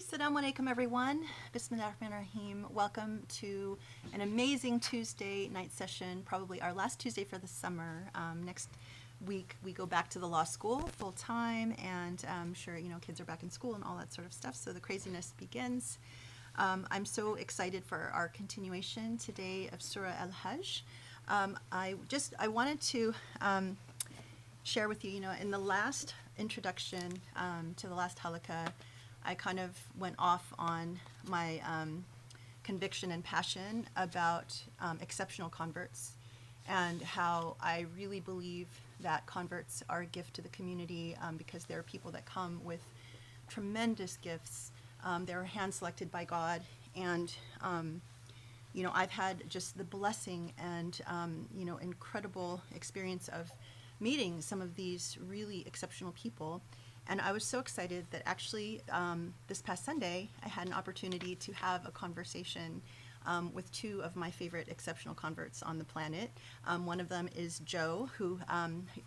Assalamu alaikum everyone. Bismillahirrahmanirrahim. Welcome to an amazing Tuesday night session, probably our last Tuesday for the summer. Next week we go back to the law school full time, and I'm sure kids are back in school and all that sort of stuff, so the craziness begins. I'm so excited for our continuation today of Surah Al-Hajj. I wanted to share with you, in the last introduction to the last halaqah, I kind of went off on my conviction and passion about exceptional converts, and how I really believe that converts are a gift to the community, because there are people that come with tremendous gifts. They're hand-selected by God, and I've had just the blessing and incredible experience of meeting some of these really exceptional people. And I was so excited that actually this past Sunday I had an opportunity to have a conversation with two of my favorite exceptional converts on the planet. One of them is Joe, who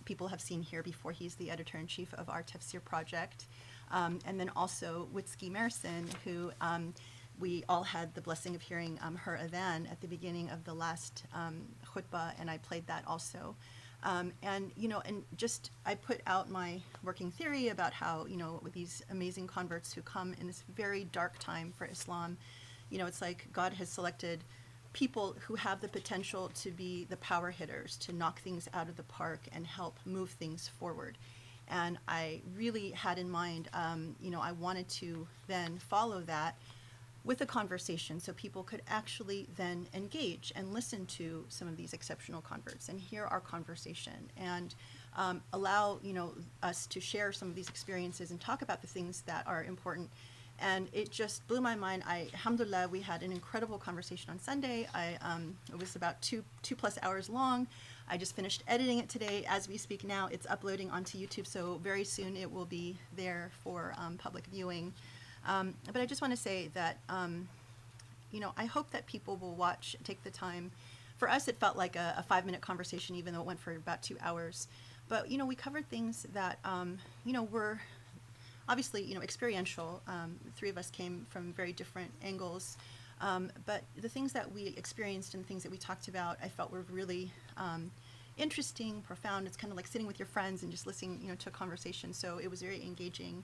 people have seen here before. He's the editor-in-chief of our Tafsir project. And then also Whitski Marison, who we all had the blessing of hearing her adhan at the beginning of the last khutbah, and I played that also. I put out my working theory about how, with these amazing converts who come in this very dark time for Islam, it's like God has selected people who have the potential to be the power hitters, to knock things out of the park and help move things forward. And I really had in mind, I wanted to then follow that with a conversation, so people could actually then engage and listen to some of these exceptional converts and hear our conversation, and allow us to share some of these experiences and talk about the things that are important. And it just blew my mind. Alhamdulillah, we had an incredible conversation on Sunday. It was about two plus hours long. I just finished editing it today. As we speak now, it's uploading onto YouTube, so very soon it will be there for public viewing. But I just want to say that, I hope that people will take the time. For us, it felt like a 5-minute conversation, even though it went for about 2 hours. But, we covered things that, were obviously, experiential. The three of us came from very different angles. But the things that we experienced and the things that we talked about, I felt were really interesting, profound. It's kind of like sitting with your friends and just listening, to a conversation. So it was very engaging.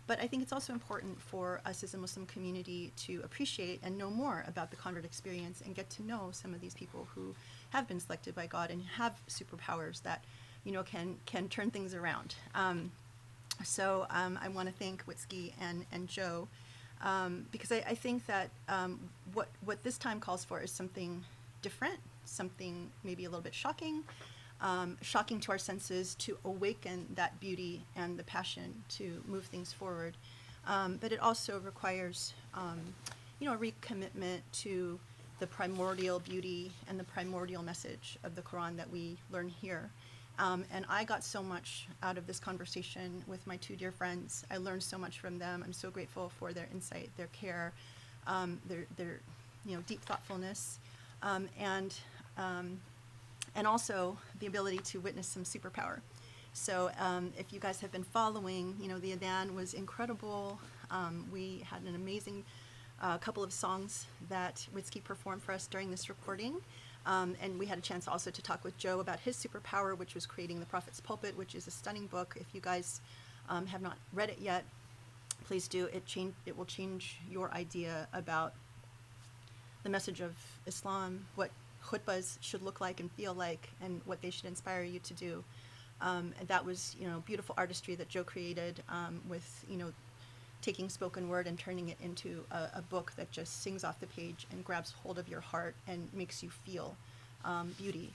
But I think it's also important for us as a Muslim community to appreciate and know more about the convert experience and get to know some of these people who have been selected by God and have superpowers that, can turn things around. So I want to thank Whitski and Joe, because I think that what this time calls for is something different, something maybe a little bit shocking to our senses, to awaken that beauty and the passion to move things forward. But it also requires, a recommitment to the primordial beauty and the primordial message of the Quran that we learn here. And I got so much out of this conversation with my two dear friends. I learned so much from them. I'm so grateful for their insight, their care, their deep thoughtfulness, and also the ability to witness some superpower. So if you guys have been following, the adhan was incredible. We had an amazing couple of songs that Whitski performed for us during this recording. And we had a chance also to talk with Joe about his superpower, which was creating the Prophet's Pulpit, which is a stunning book. If you guys have not read it yet, please do. It will change your idea about the message of Islam, what khutbahs should look like and feel like, and what they should inspire you to do. And that was, beautiful artistry that Joe created, with, taking spoken word and turning it into a book that just sings off the page and grabs hold of your heart and makes you feel beauty.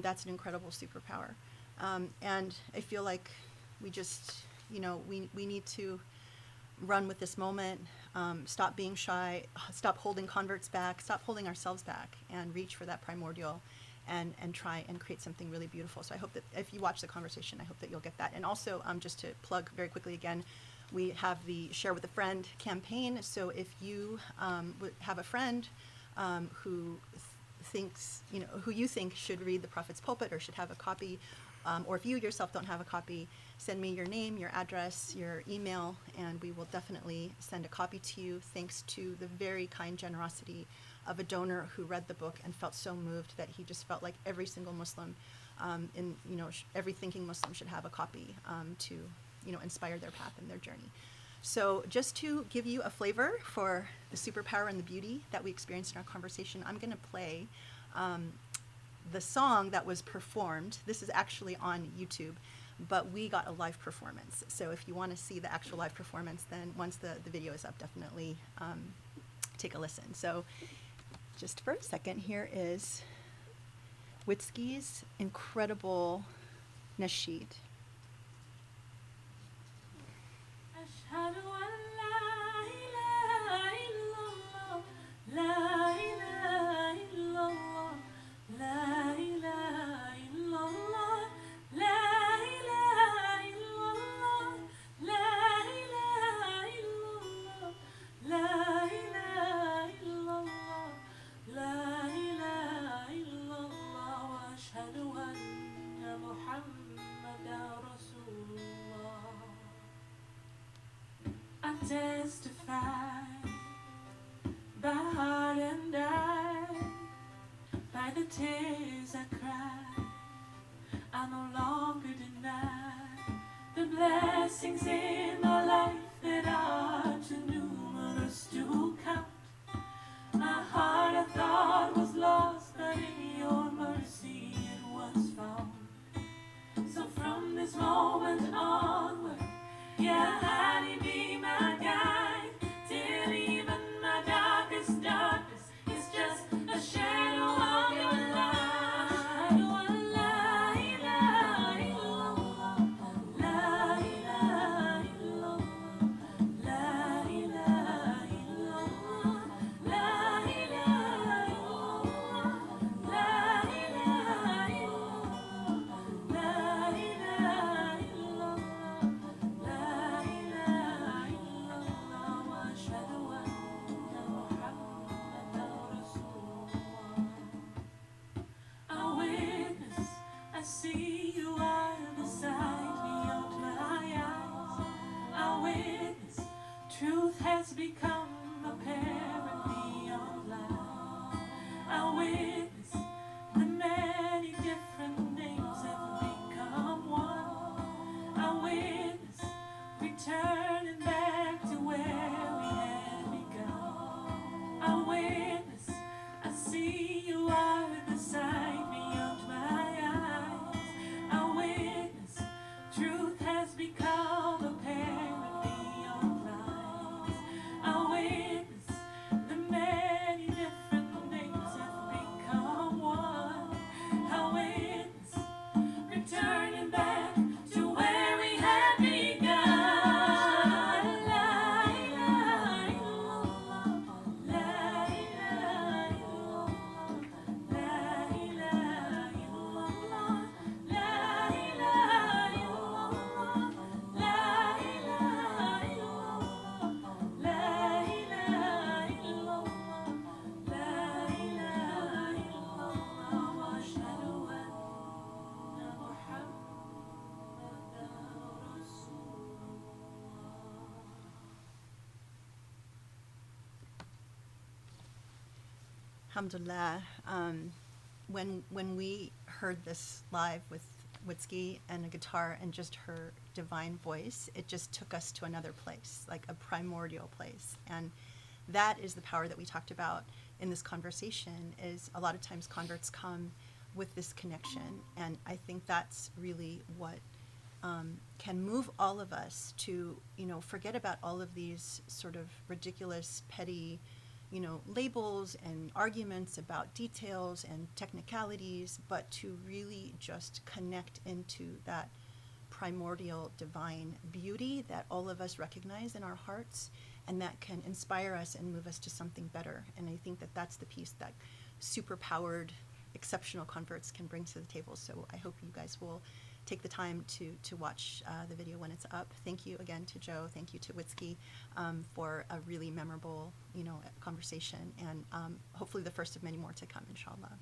That's an incredible superpower. And I feel like we just, we need to run with this moment, stop being shy, stop holding converts back, stop holding ourselves back, and reach for that primordial and try and create something really beautiful. So I hope that if you watch the conversation, I hope that you'll get that. And also, just to plug very quickly again, we have the Share with a Friend campaign. So if you have a friend who thinks, who you think should read the Prophet's Pulpit or should have a copy, or if you yourself don't have a copy, send me your name, your address, your email, and we will definitely send a copy to you, thanks to the very kind generosity of a donor who read the book and felt so moved that he just felt like every single Muslim, every thinking Muslim should have a copy to, inspire their path and their journey. So just to give you a flavor for the superpower and the beauty that we experienced in our conversation, I'm going to play the song that was performed. This is actually on YouTube, but we got a live performance. So if you want to see the actual live performance, then once the video is up, definitely take a listen. So just for a second, here is Witzke's incredible nasheed. أشهد أن لا إله إلا الله لا إله إلا الله لا إله إلا الله لا إله إلا الله لا إله إلا الله لا إله إلا الله لا إله إلا الله وأشهد أن محمدا رسول الله. I testify by heart and eye, by the tears I cry, I no longer deny the blessings in my life that are too numerous to count. My heart I thought was lost, but in your mercy it was found. So from this moment onward, yeah, Honey, be my guide, till even my darkest darkness is just a shadow of your light. La ilaha illallah, la ilaha illallah, la ilaha illallah, la ilaha illallah, la ilaha illallah, la ilaha illallah. See you are beside me on my eyes. I witness truth has become apparent beyond lies. I witness the many different names have become one. I witness returning back to where we had begun. I witness, I see you are beside me on my eyes. I witness truth has become apparent beyond lies. I witness the many different names have become one. I witness returning back to where we had begun. La ilaha illallah, la ilaha illallah, la ilaha illallah, la ilaha illallah, la ilaha illallah, la ilaha illallah, la ilaha illallah, wa ashhadu anna Muhammadan Rasulullah. Alhamdulillah. When we heard this live with Witzke and a guitar and just her divine voice, it just took us to another place, like a primordial place. And that is the power that we talked about in this conversation, is a lot of times converts come with this connection. And I think that's really what can move all of us to, forget about all of these sort of ridiculous, petty, labels and arguments about details and technicalities, but to really just connect into that primordial divine beauty that all of us recognize in our hearts, and that can inspire us and move us to something better. And I think that that's the piece that super-powered, exceptional converts can bring to the table. So I hope you guys will take the time to watch the video when it's up. Thank you again to Joe. Thank you to Witzke for a really memorable, conversation, and hopefully the first of many more to come, inshallah.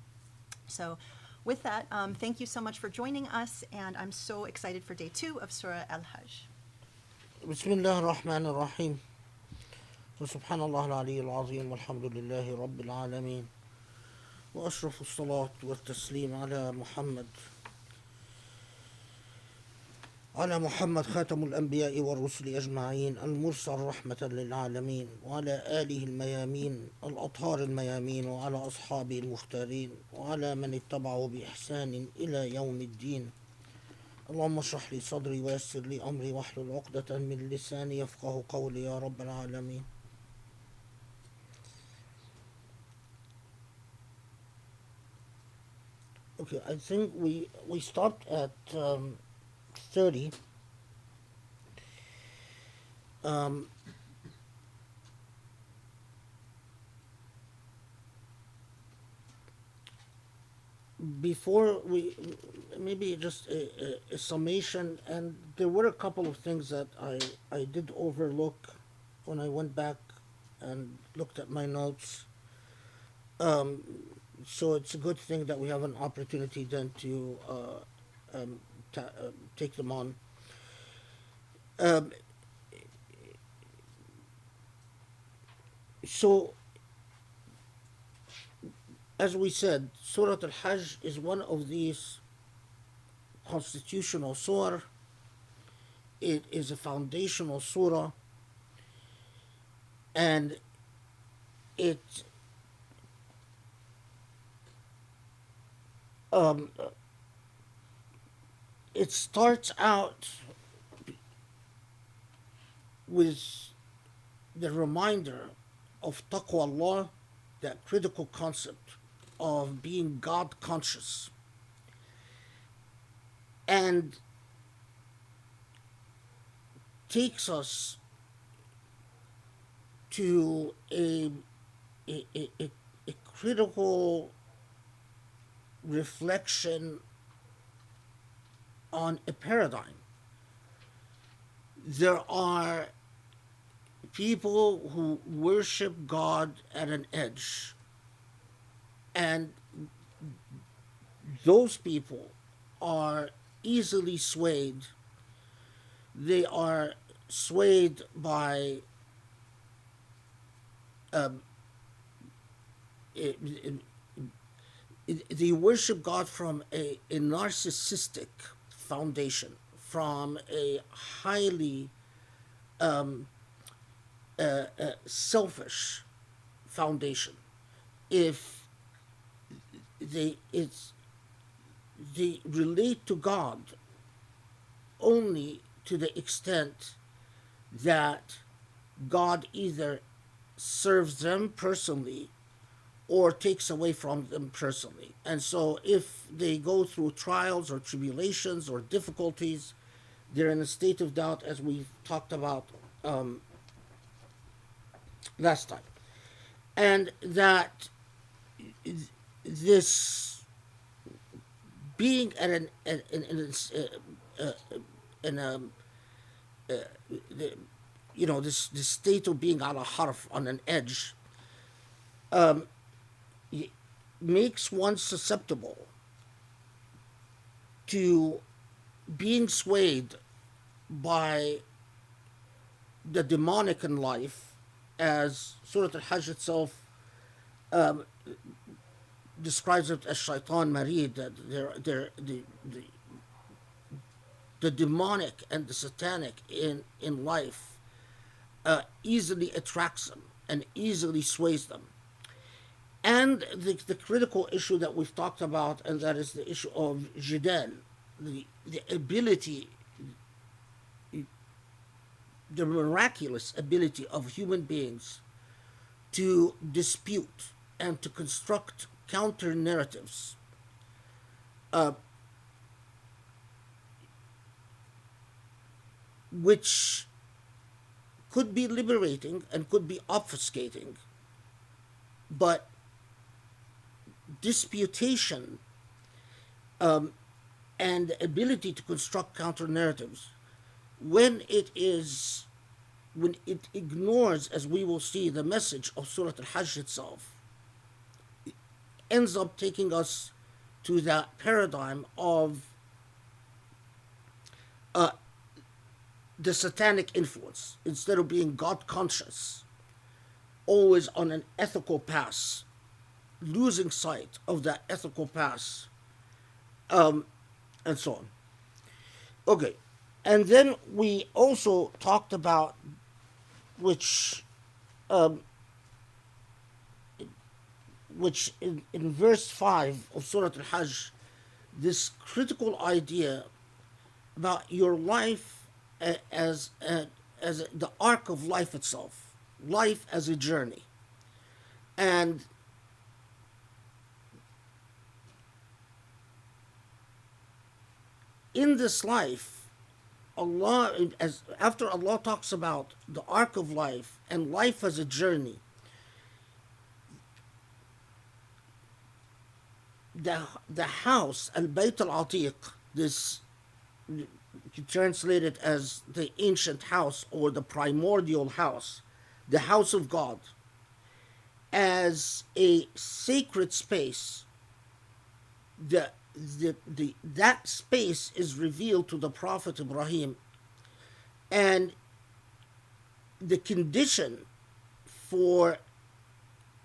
So with that, thank you so much for joining us, and I'm so excited for day 2 of Surah Al-Hajj. بسم الله الرحمن الرحيم وسبحان الله العلي العظيم والحمد لله رب العالمين وأشرف الصلاة والتسليم على محمد خاتم الأنبياء والرسل أجمعين المرسل رحمة للعالمين وعلى آله الميامين الأطهار الميامين وعلى أصحابه المختارين وعلى من اتبعوا بإحسان إلى يوم الدين. اللهم اشرح لي صدري ويسر لي أمري واحلل عقدة من لساني يفقه قولي يا رب العالمين. Okay, I think we stopped at 30. Before we, maybe just a summation, and there were a couple of things that I did overlook when I went back and looked at my notes. So it's a good thing that we have an opportunity then to take them on. So, as we said, Surah Al-Hajj is one of these constitutional surah. It is a foundational surah, and it it starts out with the reminder of taqwa Allah, that critical concept of being God conscious, and takes us to a critical reflection on a paradigm. There are people who worship God at an edge, and those people are easily swayed. They are swayed by they worship God from a narcissistic foundation, from a highly selfish foundation. If they relate to God only to the extent that God either serves them personally or takes away from them personally. And so if they go through trials or tribulations or difficulties, they're in a state of doubt, as we've talked about last time. And that this being at this state of being ala harf, on an edge, makes one susceptible to being swayed by the demonic in life, as Surah Al-Hajj itself describes it as shaitan marid, that the demonic and the satanic in life easily attracts them and easily sways them. And the critical issue that we've talked about, and that is the issue of jidal, the ability, the miraculous ability of human beings to dispute and to construct counter narratives, which could be liberating and could be obfuscating, but disputation and the ability to construct counter narratives, when it ignores, as we will see, the message of Surah Al-Hajj itself, ends up taking us to that paradigm of the satanic influence. Instead of being God conscious, always on an ethical path, losing sight of that ethical path, and so on. Okay, and then we also talked about, which in verse 5 of Surah Al-Hajj, this critical idea about your life as the arc of life itself, life as a journey. And in this life, after Allah talks about the arc of life and life as a journey, the house, al-Bayt al-Atiq, this, you translate it as the ancient house or the primordial house, the house of God, as a sacred space. That space is revealed to the Prophet Ibrahim, and the condition for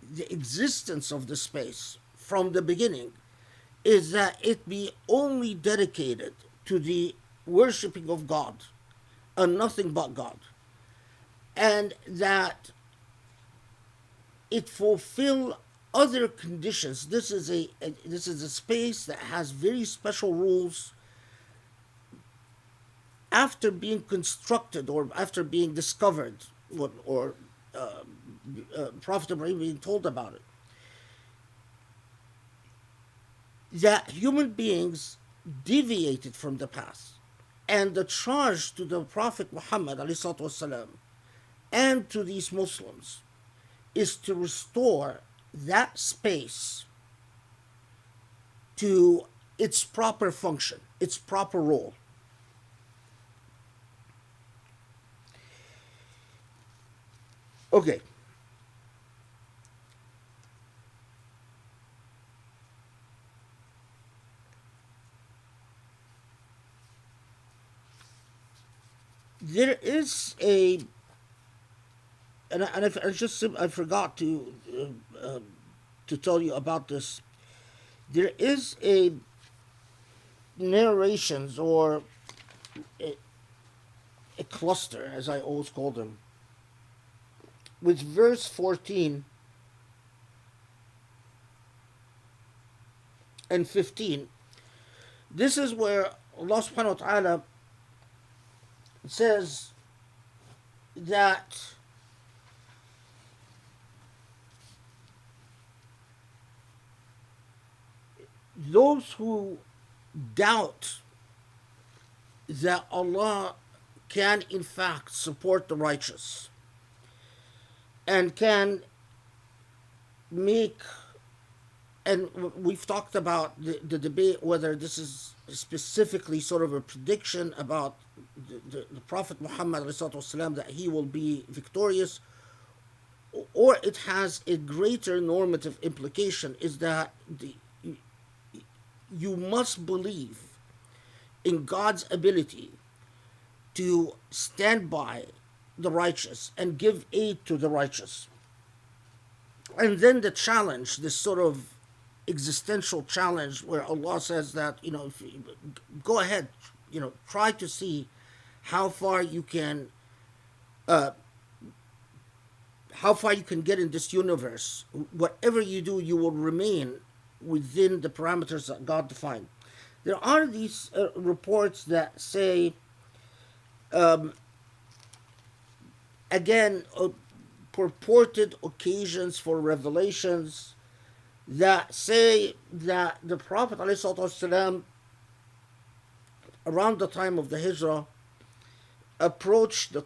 the existence of the space from the beginning is that it be only dedicated to the worshiping of God and nothing but God, and that it fulfill other conditions. This is a space that has very special rules after being constructed or after being discovered, or Prophet Ibrahim being told about it, that human beings deviated from the path. And the charge to the Prophet Muhammad والسلام, and to these Muslims is to restore that space to its proper function, its proper role. Okay. There is a, I forgot to tell you about this. There is a narrations, or a cluster, as I always call them, with verse 14 and 15. This is where Allah subhanahu wa ta'ala says that those who doubt that Allah can in fact support the righteous and can make, and we've talked about the debate whether this is specifically sort of a prediction about the Prophet Muhammad والسلام, that he will be victorious, or it has a greater normative implication, is that you must believe in God's ability to stand by the righteous and give aid to the righteous. And then the challenge, this sort of existential challenge, where Allah says that, if you go ahead, try to see how far you can get in this universe. Whatever you do, you will remain within the parameters that God defined. There are these reports that say, again, purported occasions for revelations that say that the Prophet ﷺ, around the time of the Hijrah, approached the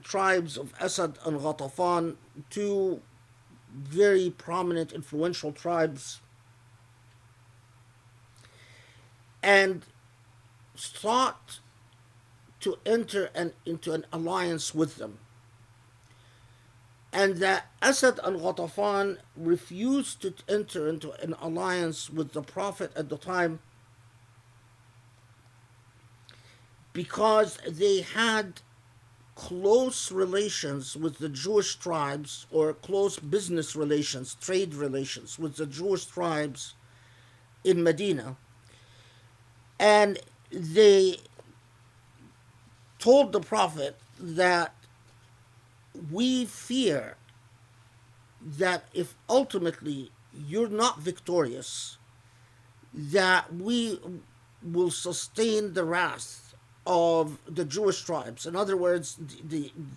tribes of Asad and Ghatafan, two very prominent, influential tribes, and sought to enter into an alliance with them. and that Asad al Ghatafan refused to enter into an alliance with the Prophet at the time because they had close relations with the Jewish tribes, or close business relations, trade relations with the Jewish tribes in Medina. And they told the Prophet that we fear that if ultimately you're not victorious, that we will sustain the wrath of the Jewish tribes. In other words,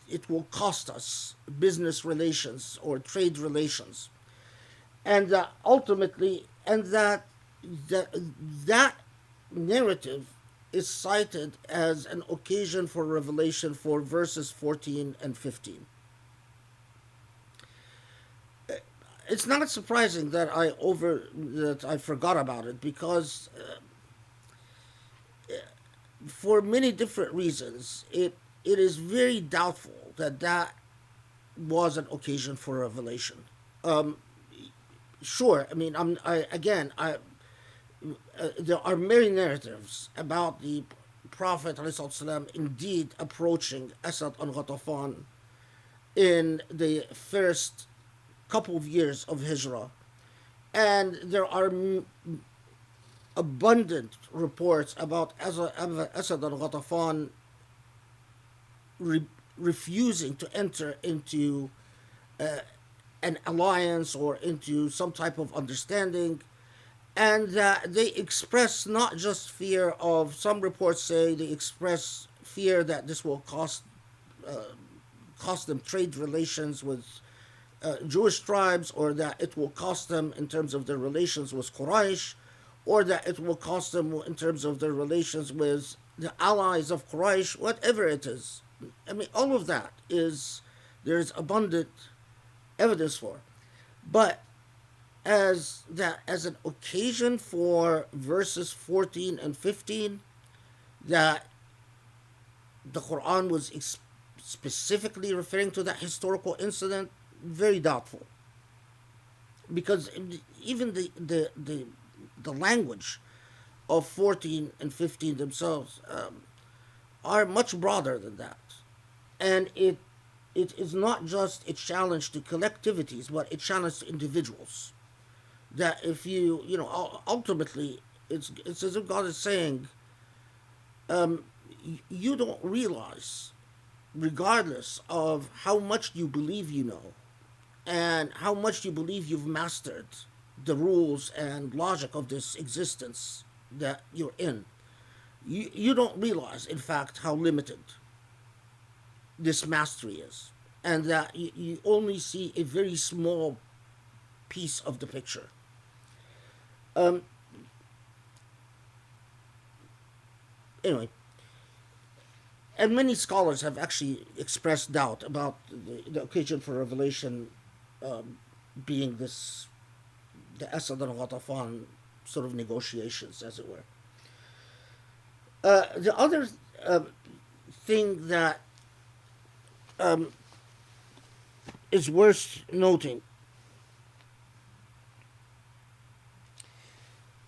it will cost us business relations or trade relations, and that ultimately, and that that narrative is cited as an occasion for revelation for verses 14 and 15. It's not surprising that I forgot about it, because for many different reasons it is very doubtful that that was an occasion for revelation. Um, sure, I mean, there are many narratives about the Prophet ﷺ indeed approaching Asad al Ghatafan in the first couple of years of Hijrah, and there are abundant reports about Asad al Ghatafan refusing to enter into an alliance or into some type of understanding, and that they express not just fear of, some reports say they express fear that this will cost them trade relations with Jewish tribes, or that it will cost them in terms of their relations with Quraysh, or that it will cost them in terms of their relations with the allies of Quraysh, whatever it is. I mean, all of that there's abundant evidence for. But as an occasion for verses 14 and 15, that the Quran was specifically referring to that historical incident, very doubtful. Because even the language of 14 and 15 themselves are much broader than that. And it is not just a challenge to collectivities, but a challenge to individuals. That if ultimately, it's as if God is saying, you don't realize, regardless of how much you believe you know, and how much you believe you've mastered the rules and logic of this existence that you're in, you don't realize, in fact, how limited this mastery is, and that you only see a very small piece of the picture. Um, anyway, and many scholars have actually expressed doubt about the occasion for revelation being the Asad al Ghatafan sort of negotiations, as it were. The other thing that is worth noting,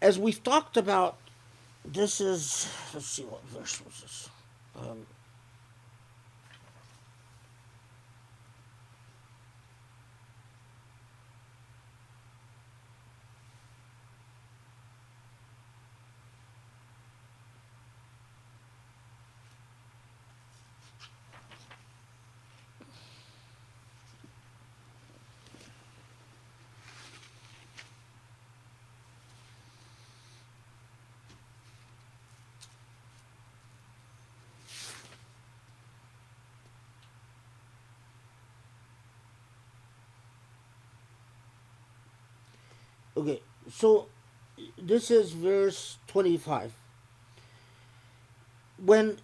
as we've talked about, let's see, what verse was this? Okay, so this is verse 25. When,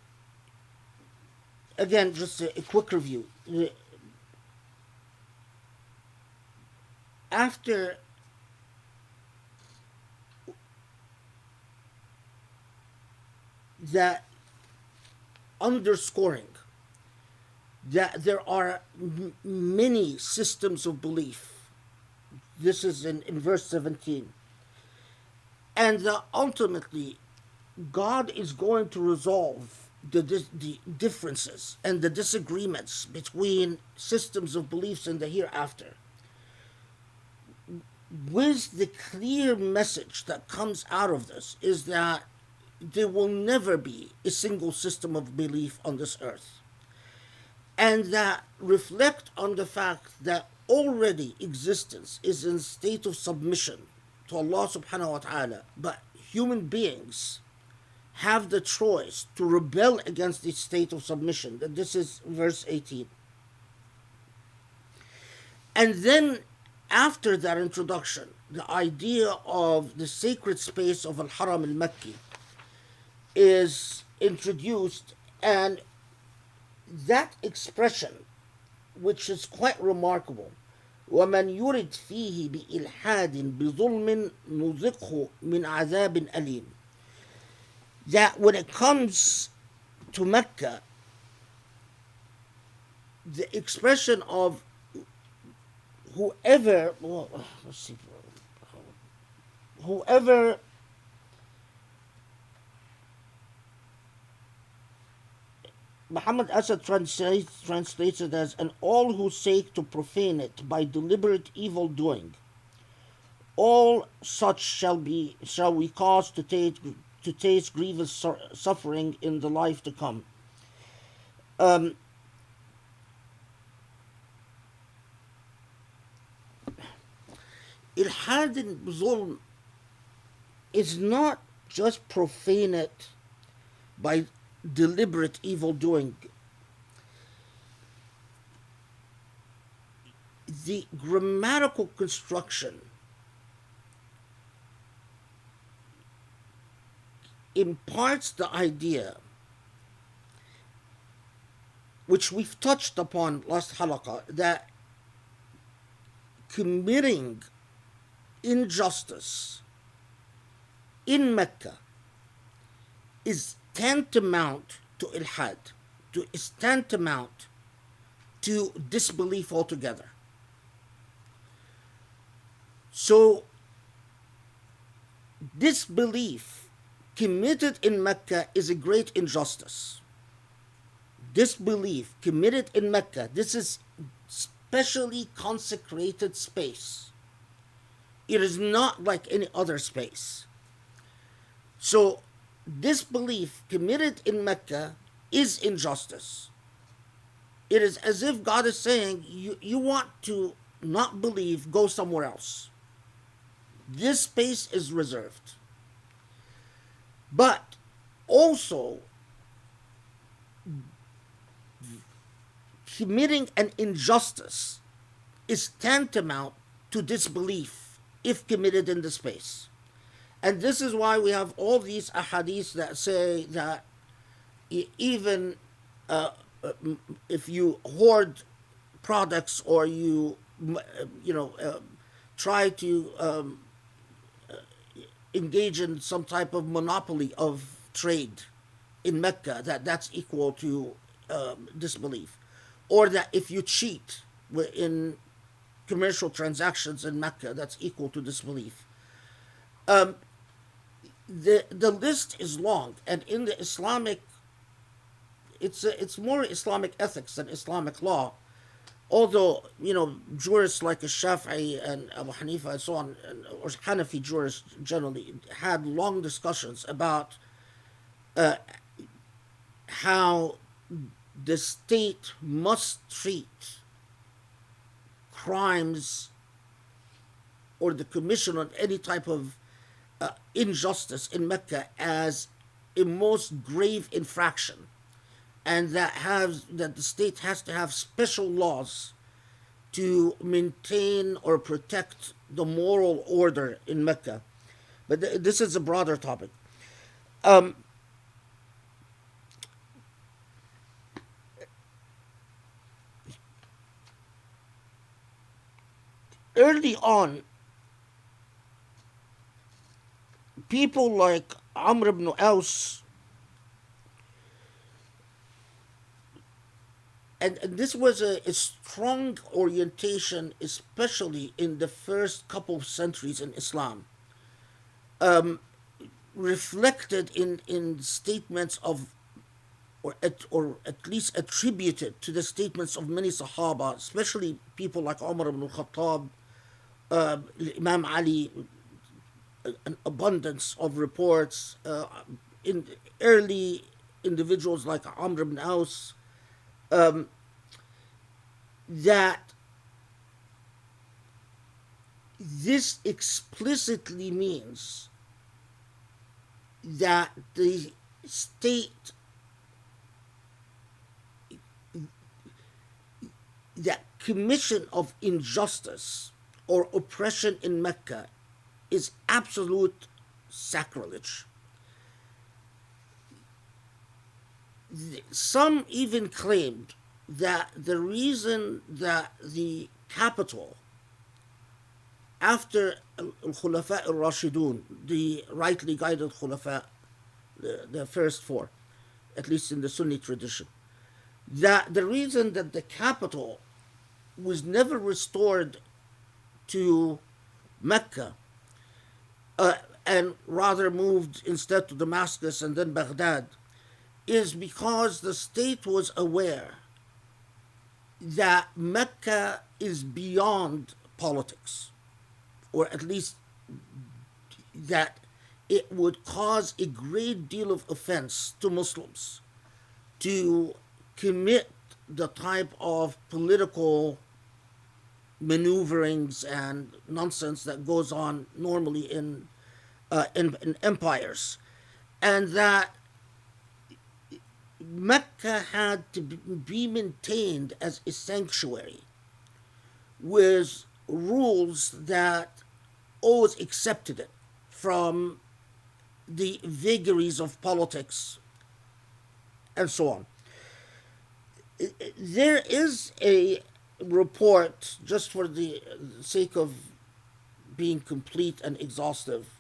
again, just a quick review. After that underscoring that there are many systems of belief. This is in verse 17. And ultimately, God is going to resolve the differences and the disagreements between systems of beliefs in the hereafter with the clear message that comes out of this is that there will never be a single system of belief on this earth, and that reflect on the fact that already existence is in a state of submission to Allah subhanahu wa ta'ala, but human beings have the choice to rebel against this state of submission. This is verse 18. And then, after that introduction, the idea of the sacred space of Al-Haram al-Makki is introduced, and that expression, which is quite remarkable, وَمَنْ يُرِدْ فِيهِ بِإِلْحَادٍ بِظُلْمٍ نُذِقْهُ مِنْ عَذَابٍ أَلِيمٍ, that when it comes to Mecca, the expression of whoever, well, let's see, whoever Muhammad Asad translates it as, and all who seek to profane it by deliberate evil doing, all such shall we cause to taste grievous suffering in the life to come. Ilhad and zulm is not just profane it by deliberate evil doing. The grammatical construction imparts the idea, which we've touched upon last halaqah, that committing injustice in Mecca is tantamount to ilhad, is tantamount to disbelief altogether. So, disbelief committed in Mecca is a great injustice. Disbelief committed in Mecca, this is specially consecrated space. It is not like any other space. So, disbelief committed in Mecca is injustice. It is as if God is saying, you want to not believe, go somewhere else. This space is reserved. But also, committing an injustice is tantamount to disbelief if committed in the space. And this is why we have all these ahadith that say that even if you hoard products or you try to engage in some type of monopoly of trade in Mecca, that's equal to disbelief. Or that if you cheat in commercial transactions in Mecca, that's equal to disbelief. The list is long, and in the Islamic, it's more Islamic ethics than Islamic law. Although, jurists like Shafi'i and Abu Hanifa and so on, or Hanafi jurists generally, had long discussions about how the state must treat crimes or the commission of any type of injustice in Mecca as a most grave infraction, and that the state has to have special laws to maintain or protect the moral order in Mecca. But this is a broader topic. Early on, people like Amr ibn Aus and this was a strong orientation, especially in the first couple of centuries in Islam, reflected in statements of, or at least attributed to the statements of many Sahaba, especially people like Umar ibn al-Khattab, Imam Ali, an abundance of reports, in early individuals like Amr ibn Aus, that this explicitly means that the state, that commission of injustice or oppression in Mecca is absolute sacrilege. Some even claimed that the reason that the capital, after Al-Khulafa al-Rashidun, the rightly guided Khulafa, the first four, at least in the Sunni tradition, that the reason that the capital was never restored to Mecca, and rather moved instead to Damascus and then Baghdad, is because the state was aware that Mecca is beyond politics, or at least that it would cause a great deal of offense to Muslims to commit the type of political maneuverings and nonsense that goes on normally in empires, and that Mecca had to be maintained as a sanctuary with rules that always accepted it from the vagaries of politics and so on. There is a report, just for the sake of being complete and exhaustive,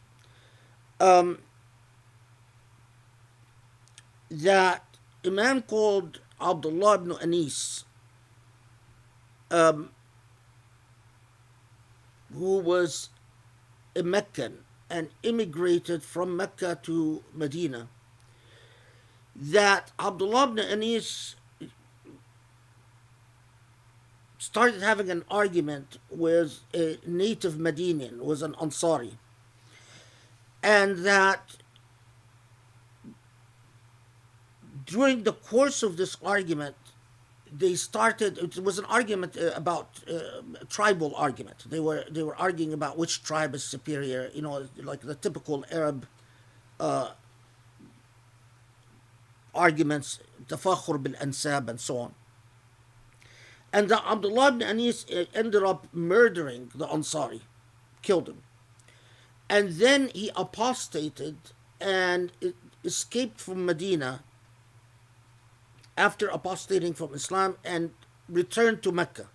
that a man called Abdullah ibn Anis, who was a Meccan and immigrated from Mecca to Medina, that Abdullah ibn Anis started having an argument with a native Medinian, was an Ansari, and that during the course of this argument, they started. It was an argument about tribal argument. They were arguing about which tribe is superior. You know, like the typical Arab arguments, tafakhur bil ansab and so on. And the Abdullah ibn Anis ended up murdering the Ansari, killed him, and then he apostated and escaped from Medina after apostating from Islam and returned to Mecca.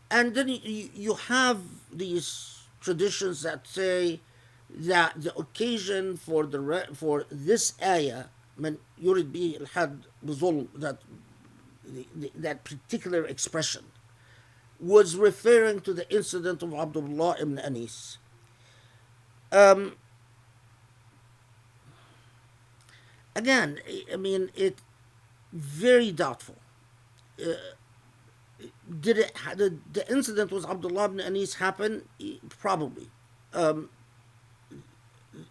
And then you have these traditions that say that the occasion for this ayah, من يريد به الحد بظلم, that particular expression, was referring to the incident of Abdullah ibn Anis. Again, I mean, it very doubtful. Did the incident with Abdullah ibn Anis happen? Probably.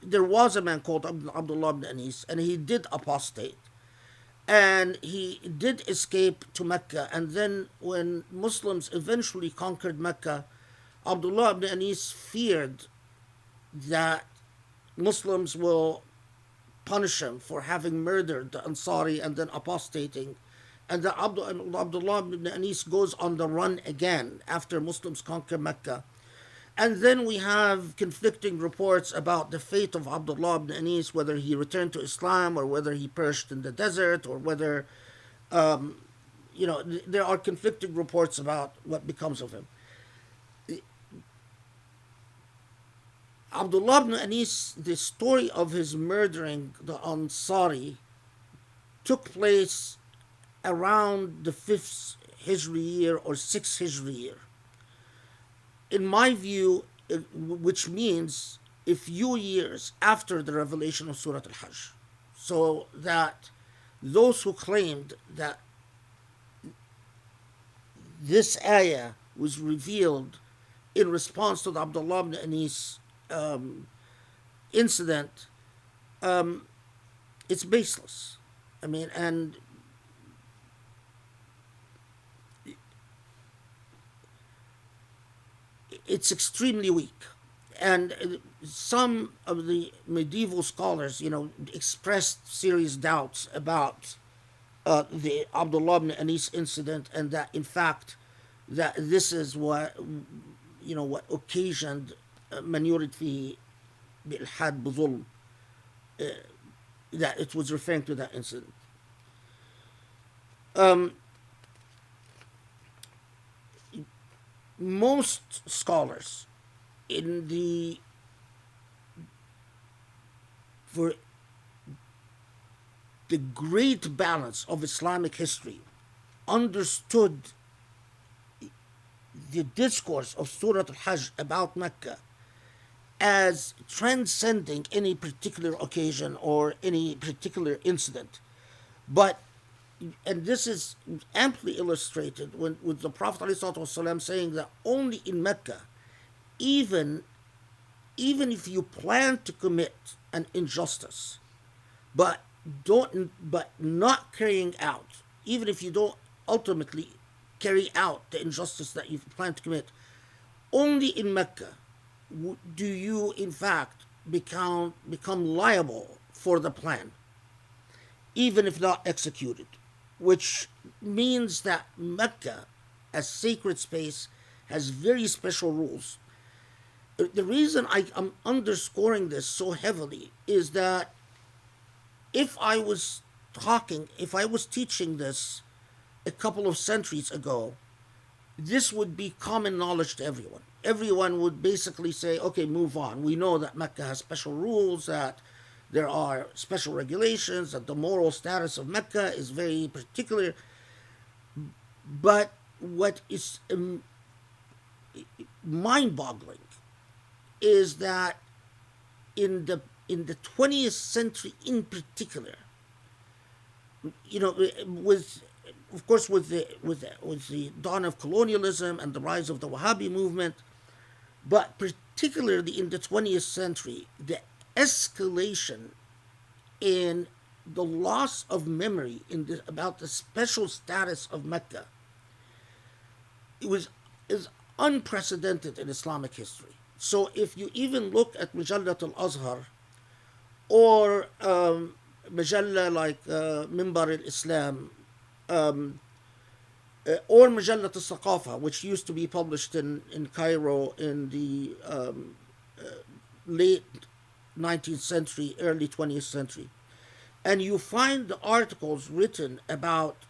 There was a man called Abdullah ibn Anis, and he did apostate, and he did escape to Mecca. And then when Muslims eventually conquered Mecca, Abdullah ibn Anis feared that Muslims will punish him for having murdered the Ansari and then apostating. And the Abdullah ibn Anis goes on the run again after Muslims conquer Mecca. And then we have conflicting reports about the fate of Abdullah ibn Anis, whether he returned to Islam or whether he perished in the desert, or whether, there are conflicting reports about what becomes of him. Abdullah ibn Anis, the story of his murdering the Ansari took place around the 5th Hijri year or 6th Hijri year. In my view, which means a few years after the revelation of Surah Al-Hajj. So that those who claimed that this ayah was revealed in response to the Abdullah ibn Anis incident, it's baseless. I mean, and it's extremely weak. And some of the medieval scholars, expressed serious doubts about the Abdullah ibn Anis incident, and that in fact that this is what occasioned من يرد فيه بالحاد بظلم, that it was referring to that incident. Most scholars for the great balance of Islamic history understood the discourse of Surah Al-Hajj about Mecca as transcending any particular occasion or any particular incident. And this is amply illustrated with the Prophet ﷺ saying that only in Mecca, even if you plan to commit an injustice, but not carrying out, even if you don't ultimately carry out the injustice that you plan to commit, only in Mecca do you in fact become liable for the plan, even if not executed, which means that Mecca as sacred space has very special rules. The reason I'm underscoring this so heavily is that if I was teaching this a couple of centuries ago, this would be common knowledge to everyone. Everyone would basically say, okay, move on. We know that Mecca has special rules, that there are special regulations, that the moral status of Mecca is very particular. But what is mind-boggling is that in the 20th century in particular, with the dawn of colonialism and the rise of the Wahhabi movement, but particularly in the 20th century, the escalation in the loss of memory about the special status of Mecca is unprecedented in Islamic history. So if you even look at Majallat al-Azhar or Majalla like Mimbar al-Islam, or Majallat al-Thaqafa, which used to be published in Cairo in the late 19th century, early 20th century, and you find the articles written about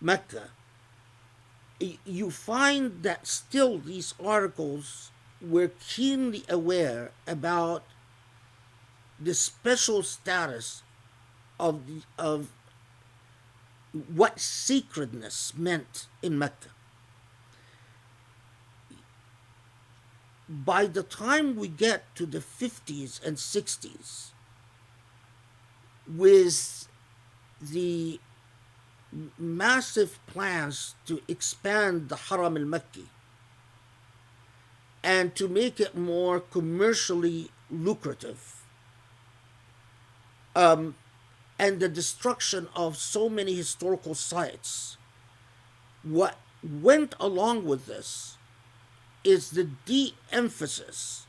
Mecca, you find that still these articles were keenly aware about the special status of what sacredness meant in Mecca. By the time we get to the 50s and 60s, with the massive plans to expand the Haram al-Makki and to make it more commercially lucrative, and the destruction of so many historical sites, what went along with this is the de-emphasis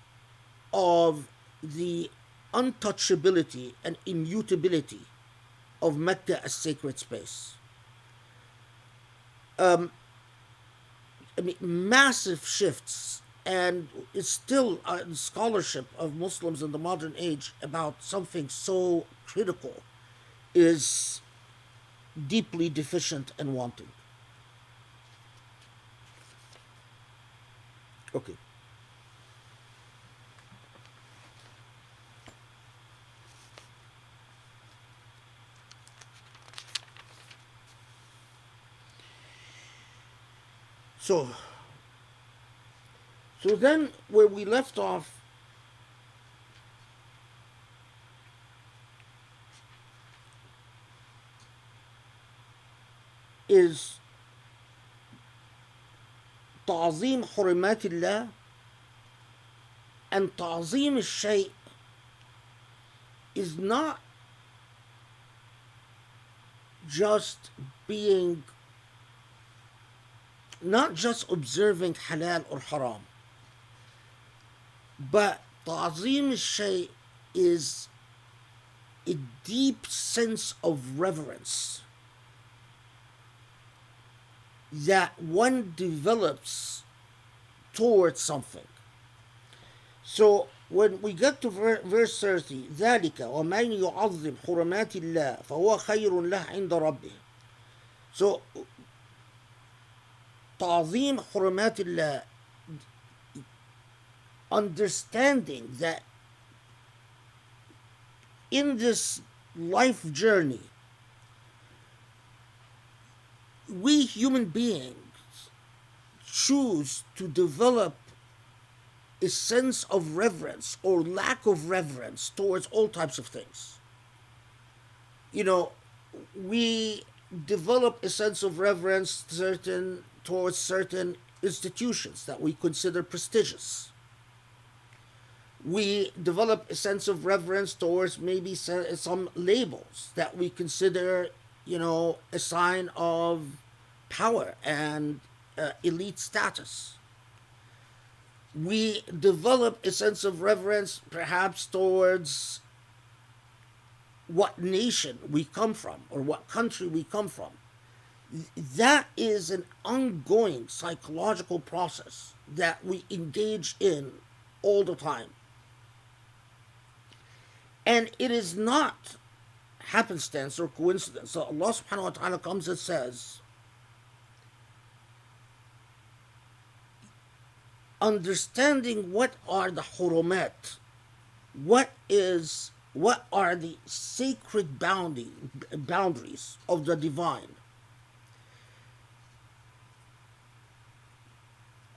of the untouchability and immutability of Mecca as sacred space. Massive shifts, and it's still scholarship of Muslims in the modern age about something so critical is deeply deficient and wanting. Okay. So, so then where we left off is تعظيم حرمات الله and تعظيم الشيء is not just being, not just observing halal or haram, but تعظيم الشيء is a deep sense of reverence that one develops towards something. So when we get to verse 30, ذلك ومن يعظم حرمات الله فهو خير له عند ربه. So تعظيم حرمات الله, understanding that in this life journey, we human beings choose to develop a sense of reverence or lack of reverence towards all types of things. You know, we develop a sense of reverence towards certain institutions that we consider prestigious. We develop a sense of reverence towards maybe some labels that we consider, you know, a sign of power and elite status. We develop a sense of reverence perhaps towards what nation we come from or what country we come from. That is an ongoing psychological process that we engage in all the time. And it is not happenstance or coincidence. So Allah subhanahu wa ta'ala comes and says, understanding what are the hurumat, what are the sacred boundaries of the divine,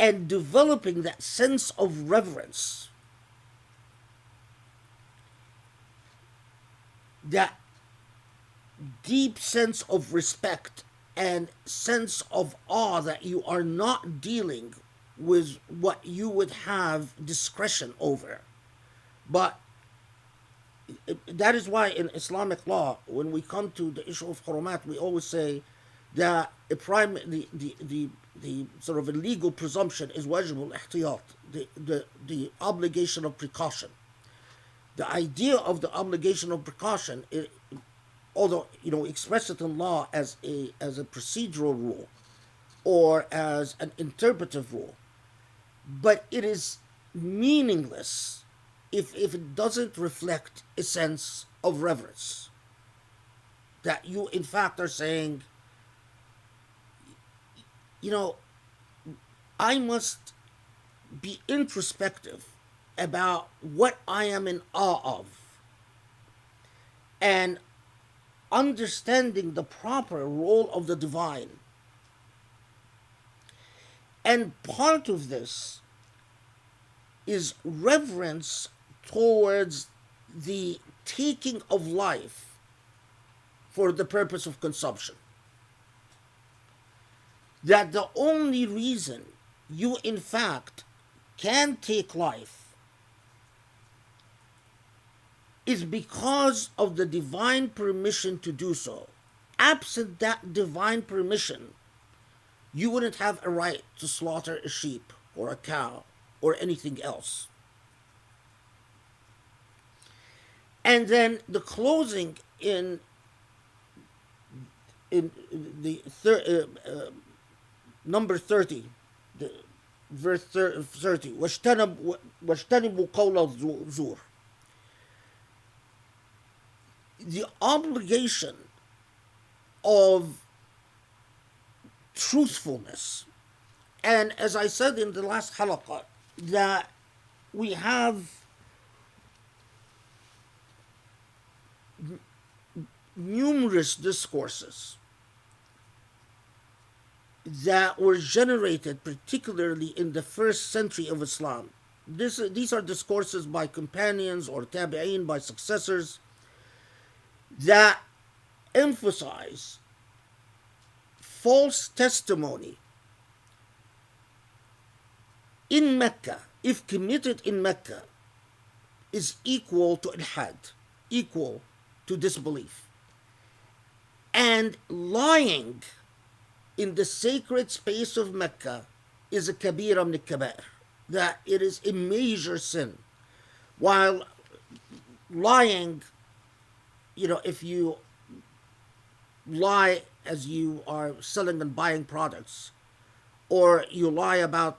and developing that sense of reverence, that deep sense of respect and sense of awe that you are not dealing with what you would have discretion over. But that is why in Islamic law, when we come to the issue of hurumat, we always say that the sort of a legal presumption is wajib al-ihtiyat, the obligation of precaution. The idea of the obligation of precaution, although express it in law as a procedural rule or as an interpretive rule, but it is meaningless if it doesn't reflect a sense of reverence. That you in fact are saying, I must be introspective about what I am in awe of, and understanding the proper role of the divine. And part of this is reverence towards the taking of life for the purpose of consumption. That the only reason you in fact can take life is because of the divine permission to do so. Absent that divine permission, you wouldn't have a right to slaughter a sheep or a cow or anything else. And then the closing in the number 30, verse 30, وَاجْتَنِبُوا قَوْلَ الزُّورِ. The obligation of truthfulness. And as I said in the last halaqah, that we have numerous discourses that were generated particularly in the first century of Islam. These are discourses by companions or tabi'een, by successors, that emphasize false testimony in Mecca, if committed in Mecca, is equal to ilhad, equal to disbelief. And lying in the sacred space of Mecca is a kabira min al-kabair, that it is a major sin. While lying, if you lie as you are selling and buying products, or you lie about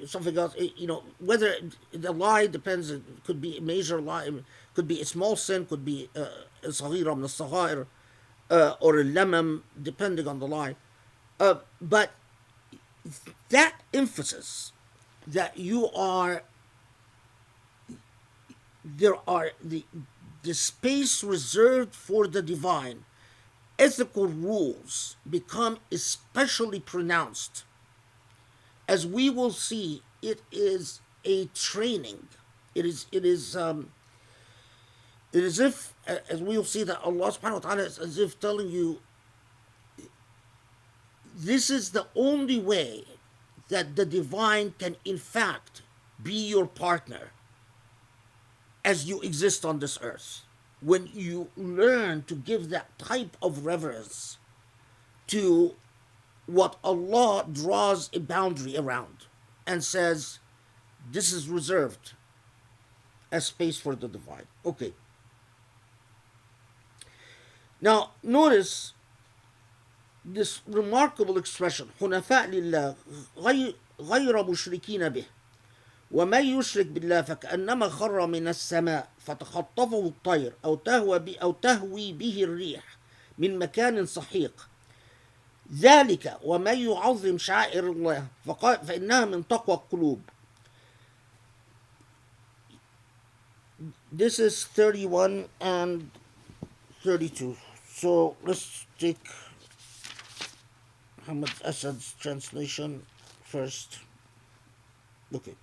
something else, whether the lie depends, it could be a major lie, could be a small sin, could be a صغيرة من الصغائر, or a lemam, depending on the lie. But that emphasis that there are the space reserved for the divine, ethical rules become especially pronounced. As we will see, it is a training. It is if, as we will see, that Allah subhanahu wa ta'ala is as if telling you, this is the only way that the divine can in fact be your partner as you exist on this earth. When you learn to give that type of reverence to what Allah draws a boundary around and says, this is reserved as space for the divine. Okay. Now, notice this remarkable expression, حنفاء لله غير مشركين به ومن يشرك بالله فكأنما خر من السماء فتخطفه الطير أو تهوي به الريح من مكان سحيق ذلك ومن يعظم شعائر الله فإنها من تقوى القلوب. This is 31 and 32. So let's take Muhammad Asad's translation first. Okay.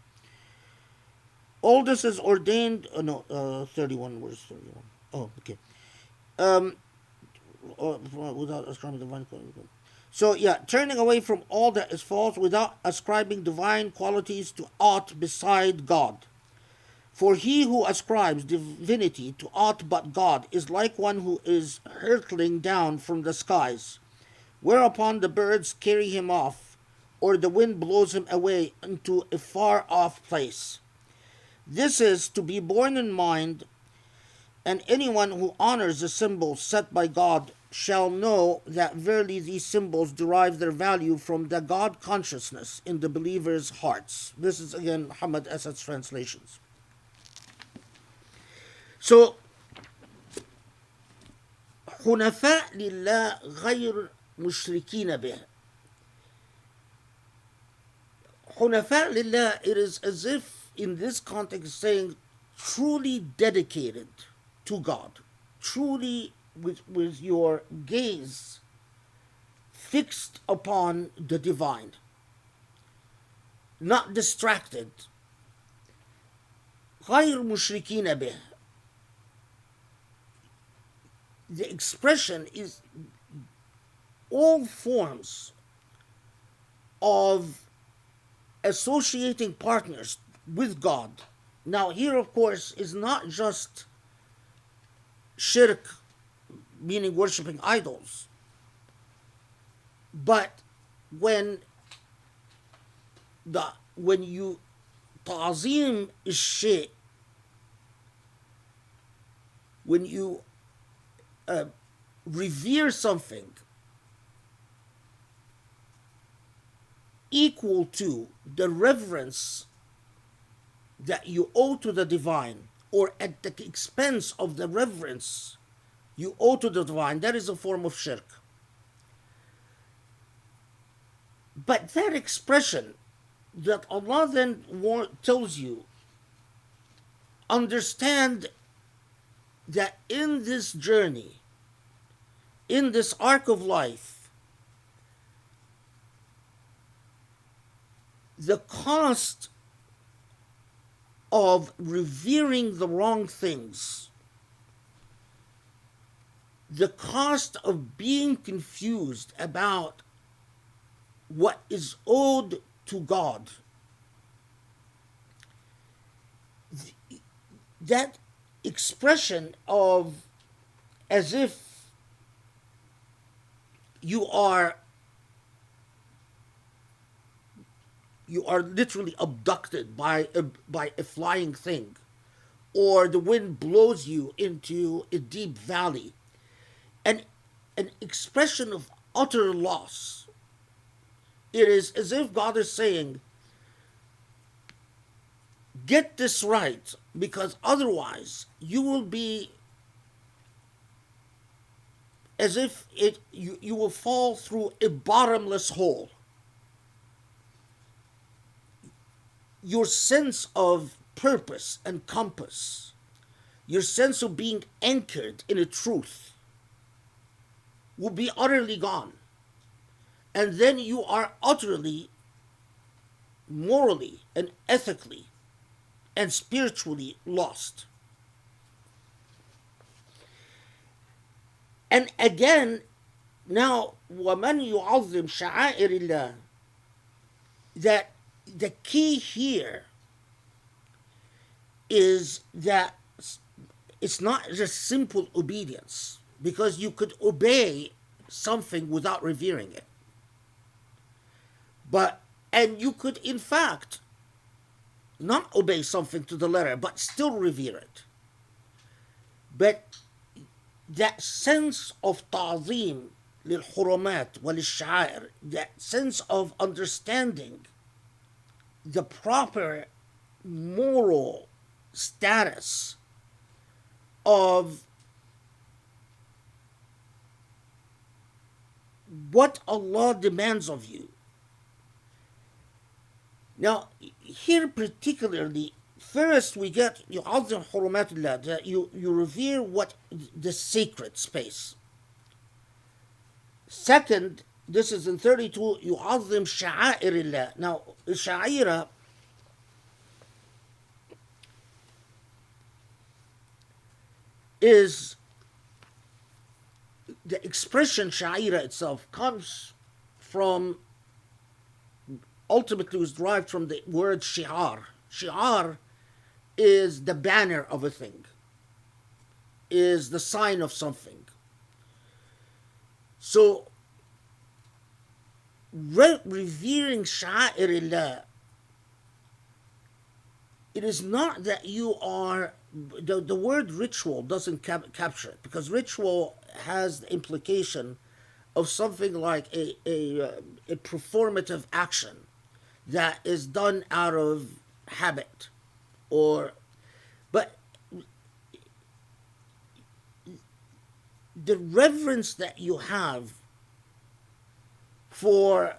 All this is ordained. 31. Where's 31? Oh, okay. Without ascribing divine qualities. So yeah, turning away from all that is false without ascribing divine qualities to aught beside God. For he who ascribes divinity to aught but God is like one who is hurtling down from the skies, whereupon the birds carry him off, or the wind blows him away into a far-off place. This is to be borne in mind, and anyone who honors the symbols set by God shall know that verily these symbols derive their value from the God consciousness in the believers' hearts. This is again Muhammad Asad's translations. So, حنفاء لله غير مشركين به. حنفاء لله, it is as if in this context saying truly dedicated to God, truly with your gaze fixed upon the divine, not distracted. غير مشركين به. The expression is all forms of associating partners with God. Now here, of course, is not just shirk, meaning worshipping idols, but when you ta'zim is-shay, when you revere something equal to the reverence that you owe to the divine, or at the expense of the reverence you owe to the divine, that is a form of shirk. But that expression that Allah then tells you, understand that in this journey, in this arc of life, the cost of revering the wrong things, the cost of being confused about what is owed to God, that expression of as if you are literally abducted by a flying thing, or the wind blows you into a deep valley, and an expression of utter loss. It is as if God is saying, get this right, because otherwise you will be as if you will fall through a bottomless hole. Your sense of purpose and compass, your sense of being anchored in a truth will be utterly gone. And then you are utterly, morally and ethically and spiritually lost. And again, now, وَمَنْ يُعَظِّمْ شَعَائِرِ اللَّهِ, that the key here is that it's not just simple obedience, because you could obey something without revering it. And you could, in fact, not obey something to the letter, but still revere it. But that sense of ta'zim للحرمات وللشعائر, that sense of understanding the proper moral status of what Allah demands of you. Now, here particularly, first we get يعظم حرمات الله, that you revere what the sacred space. Second, this is in 32, يعظم شعائر الله. Now, sha'ira is the expression sha'ira itself comes from, ultimately was derived from the word shi'ar. Shi'ar is the banner of a thing, is the sign of something. So, revering sha'airillah, it is not that you are, the word ritual doesn't capture it, because ritual has the implication of something like a performative action that is done out of habit, but the reverence that you have for,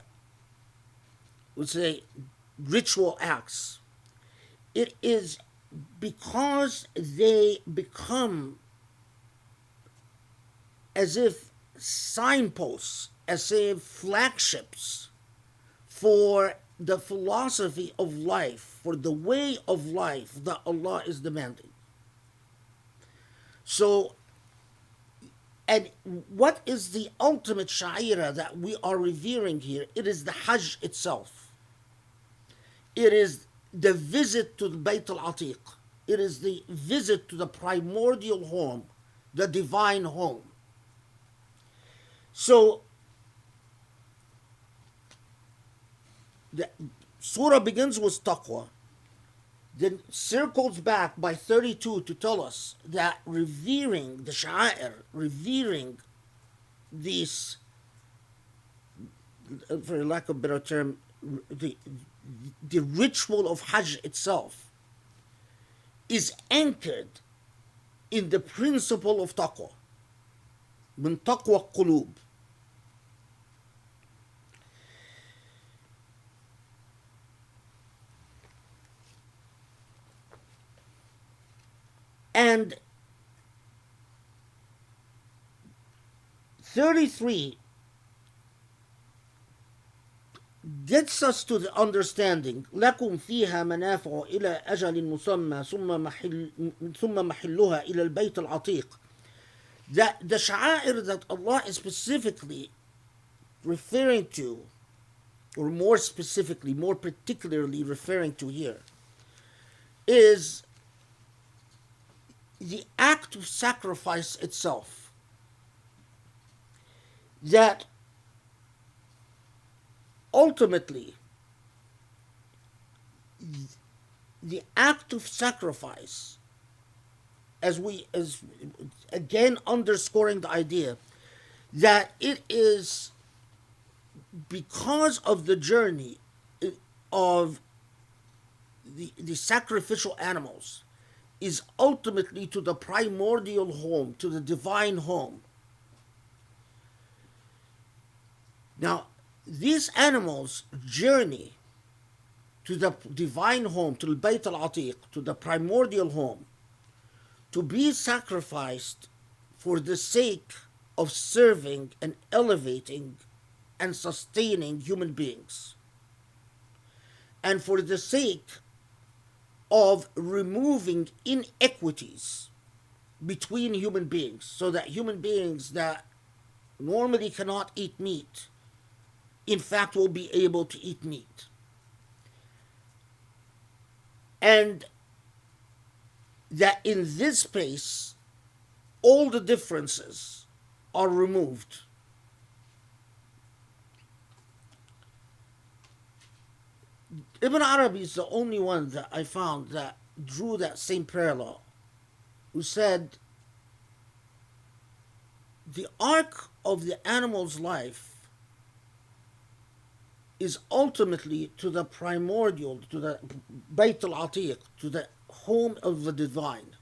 let's say, ritual acts, it is because they become as if signposts, as if flagships for the philosophy of life, for the way of life that Allah is demanding. So, and what is the ultimate sha'ira that we are revering here? It is the Hajj itself. It is the visit to the Bayt al-Atiq. It is the visit to the primordial home, the divine home. So, the surah begins with taqwa, then circles back by 32 to tell us that revering the sha'air, revering these, for lack of a better term, the ritual of Hajj itself is anchored in the principle of taqwa, min taqwa qulub. And 33 gets us to the understanding لكم فيها منافع إلى أجل مسمى ثم محلها إلى البيت العتيق, that the sha'air that Allah is specifically referring to, or more specifically, more particularly referring to here, is the act of sacrifice itself. That ultimately, the act of sacrifice, as again underscoring the idea that it is because of the journey of the sacrificial animals, is ultimately to the primordial home, to the divine home. Now, these animals journey to the divine home, to the Bayt al-Atiq, to the primordial home, to be sacrificed for the sake of serving and elevating and sustaining human beings, and for the sake of removing inequities between human beings, so that human beings that normally cannot eat meat, in fact, will be able to eat meat. And that in this space, all the differences are removed. Ibn Arabi is the only one that I found that drew that same parallel, who said the arc of the animal's life is ultimately to the primordial, to the Bayt al-Atiq, to the home of the divine.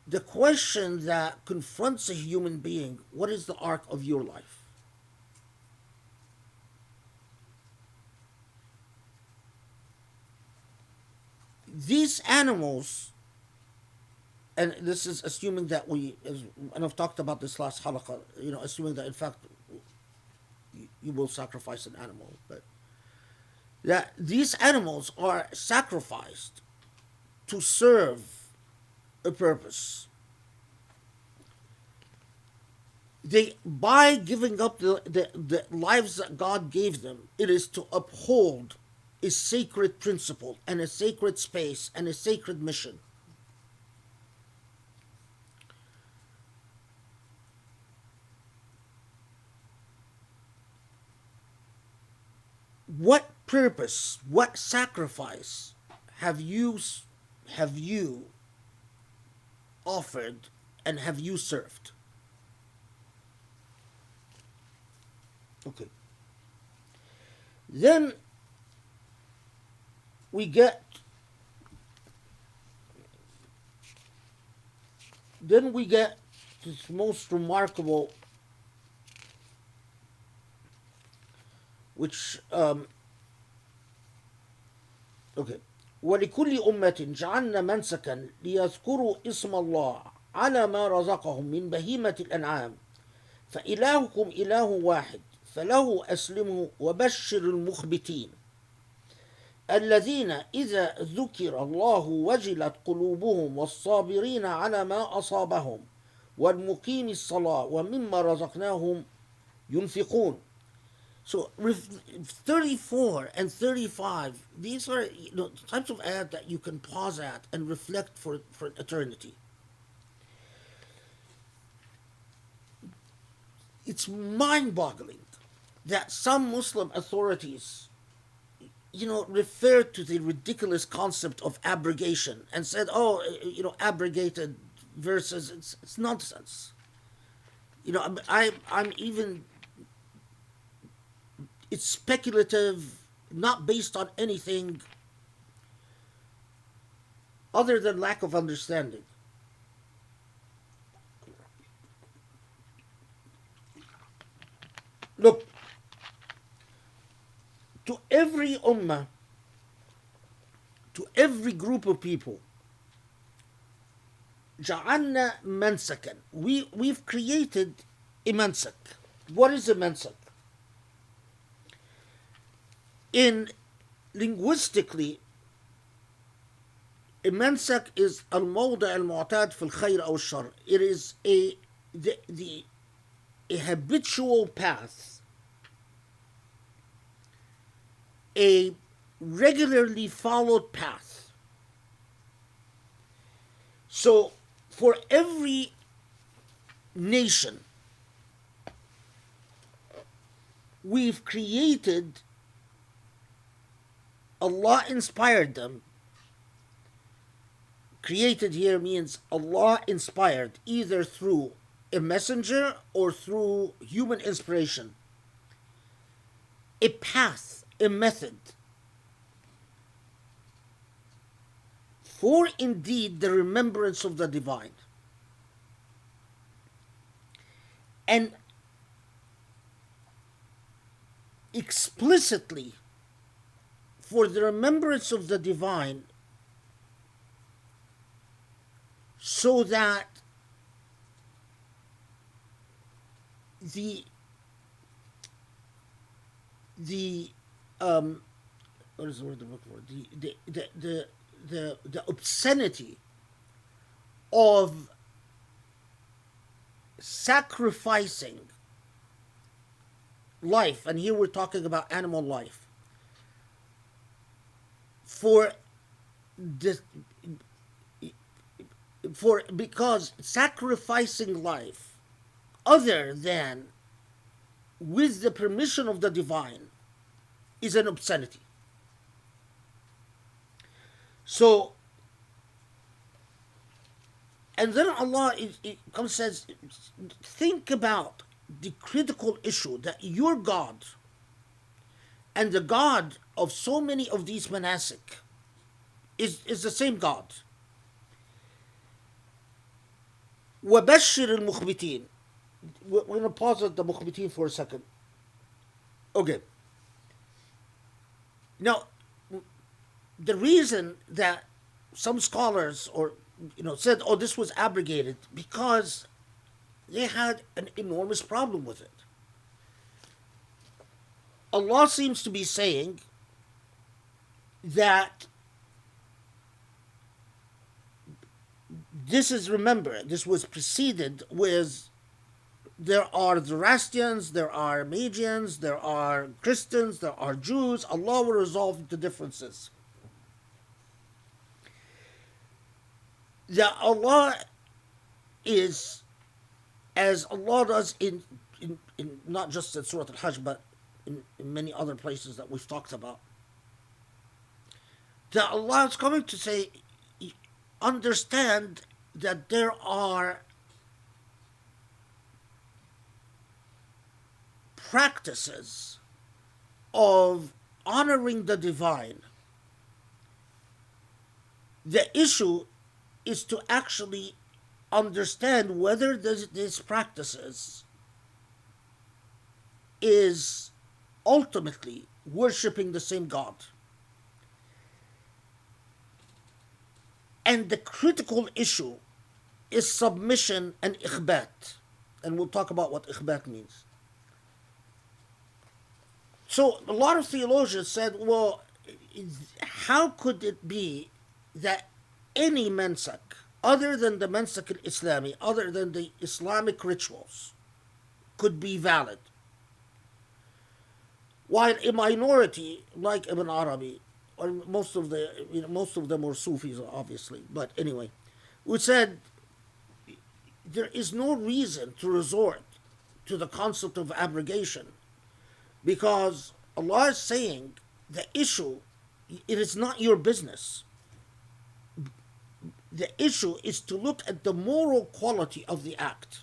The question that confronts a human being, what is the arc of your life? These animals, and this is assuming that and I've talked about this last halaqah, assuming that in fact you will sacrifice an animal, but that these animals are sacrificed to serve a purpose. By giving up the lives that God gave them, it is to uphold a sacred principle and a sacred space and a sacred mission. What purpose, what sacrifice have you offered and have you served? Okay. Then we get this most remarkable, which ولكل أمة جعلنا منسكا ليذكروا اسم الله على ما رزقهم من بهيمة الأنعام فإلهكم إله واحد فله أسلموا وبشر المخبتين الذين إذا ذكر الله وجلت قلوبهم والصابرين على ما أصابهم والمقيم الصلاة ومما رزقناهم ينفقون. So 34 and 35, these are types of ayat that you can pause at and reflect for eternity. It's mind-boggling that some Muslim authorities refer to the ridiculous concept of abrogation and said, abrogated verses, it's nonsense. I'm even, it's speculative, not based on anything other than lack of understanding. Look, to every ummah, to every group of people, جعلنا منسكا, we've created a mansak. What is a mansak? In linguistically, المنسك is الموضع المعتاد في الخير أو الشر. It is a habitual path, a regularly followed path. So for every nation, we've created, Allah inspired them. Created here means Allah inspired, either through a messenger or through human inspiration. A path, a method. For indeed the remembrance of the divine. And explicitly, for the remembrance of the divine, so that the what is the word I'm looking for? The obscenity of sacrificing life, and here we're talking about animal life, because sacrificing life other than with the permission of the divine is an obscenity. So, and then Allah comes and says, think about the critical issue that your God and the God of so many of these manasik is the same God. وَبَشِّرِ الْمُخْبِتِينَ. We're going to pause at the mukhbitin for a second. Okay. Now, the reason that some scholars said, oh, this was abrogated, because they had an enormous problem with it. Allah seems to be saying that this was preceded with, there are Zoroastrians, there are Magians, there are Christians, there are Jews. Allah will resolve the differences. That Allah is, as Allah does in not just in Surah Al-Hajj, but in many other places that we've talked about, that Allah is coming to say, understand that there are practices of honoring the divine. The issue is to actually understand whether these practices is ultimately worshipping the same God. And the critical issue is submission and ikhbat. And we'll talk about what ikhbat means. So a lot of theologians said, well, how could it be that any mansak, other than the mansak al-Islami, other than the Islamic rituals, could be valid? While a minority, like Ibn Arabi, or most of them were Sufis, obviously, but anyway, who said there is no reason to resort to the concept of abrogation, because Allah is saying the issue, it is not your business. The issue is to look at the moral quality of the act.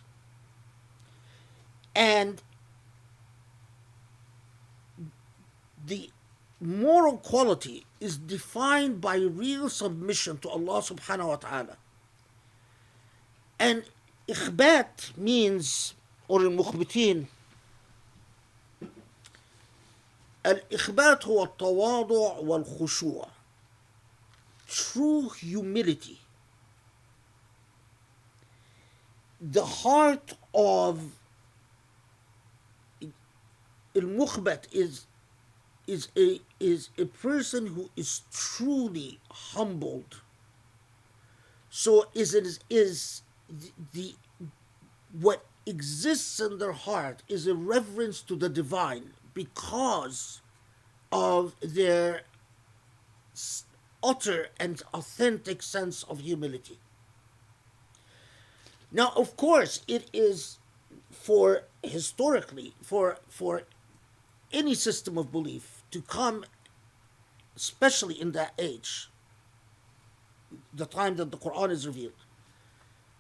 And the moral quality is defined by real submission to Allah subhanahu wa ta'ala. And ikhbat means, or al-mukhbitin, al-ikhbat huwa al-tawadu' wal-khushu', true humility. The heart of al-mukhbat is a person who is truly humbled. So is the what exists in their heart is a reverence to the divine because of their utter and authentic sense of humility. Now, of course, it is for historically for any system of belief to come, especially in that age, the time that the Quran is revealed,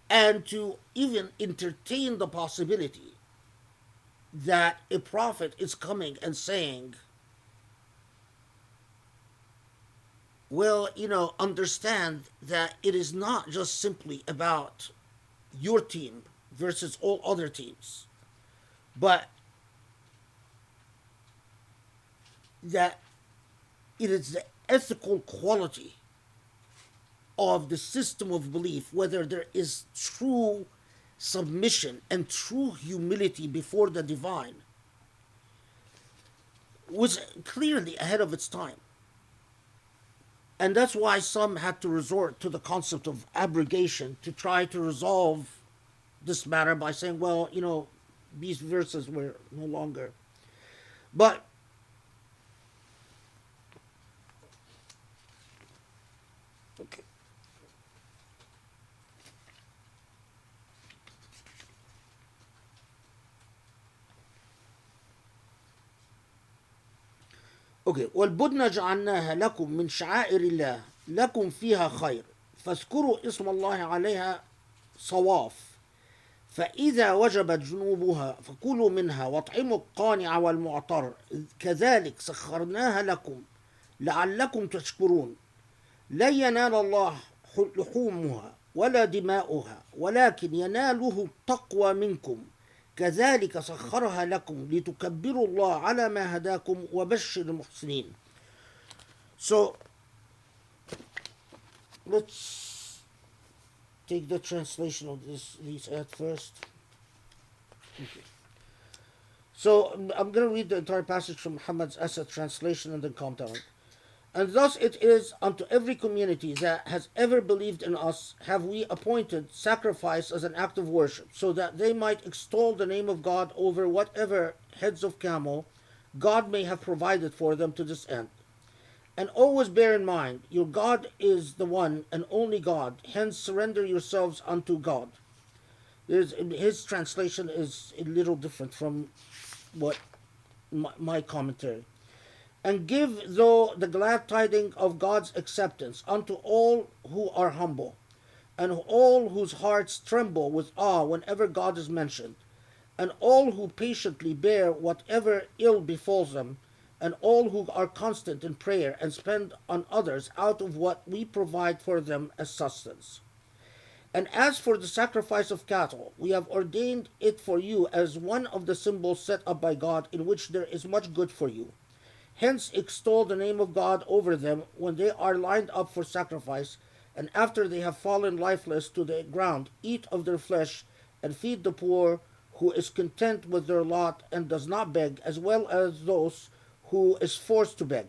and to even entertain the possibility that a prophet is coming and saying, well, understand that it is not just simply about your team versus all other teams, but that it is the ethical quality of the system of belief, whether there is true submission and true humility before the divine, was clearly ahead of its time. And that's why some had to resort to the concept of abrogation to try to resolve this matter by saying, well, these verses were no longer. But okay. اوكي والبدن جعلناها لكم من شعائر الله لكم فيها خير فاذكروا اسم الله عليها صواف فإذا وجبت جنوبها فكلوا منها واطعموا القانع والمعتر كذلك سخرناها لكم لعلكم تشكرون لن ينال الله لحومها ولا دماؤها ولكن يناله التقوى منكم كذلك سخرها لكم لتكبروا الله على ما هداكم وبشر المحسنين. So let's take the translation of these at first. Okay. So I'm going to read the entire passage from Muhammad's Asad translation and then comment on it. And thus it is unto every community that has ever believed in us have we appointed sacrifice as an act of worship, so that they might extol the name of God over whatever heads of camel God may have provided for them to this end. And always bear in mind, your God is the one and only God, hence surrender yourselves unto God. His translation is a little different from what my commentary. And give thou the glad tidings of God's acceptance unto all who are humble, and all whose hearts tremble with awe whenever God is mentioned, and all who patiently bear whatever ill befalls them, and all who are constant in prayer and spend on others out of what we provide for them as sustenance. And as for the sacrifice of cattle, we have ordained it for you as one of the symbols set up by God, in which there is much good for you. Hence extol the name of God over them when they are lined up for sacrifice, and after they have fallen lifeless to the ground, eat of their flesh, and feed the poor, who is content with their lot and does not beg, as well as those who is forced to beg.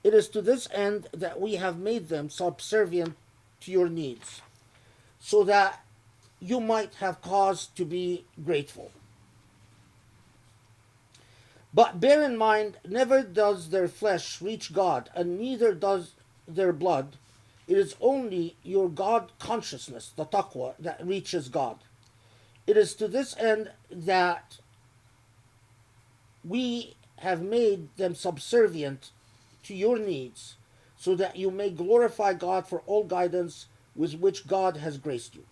It is to this end that we have made them subservient to your needs, so that you might have cause to be grateful. But bear in mind, never does their flesh reach God, and neither does their blood. It is only your God consciousness, the taqwa, that reaches God. It is to this end that we have made them subservient to your needs, so that you may glorify God for all guidance with which God has graced you.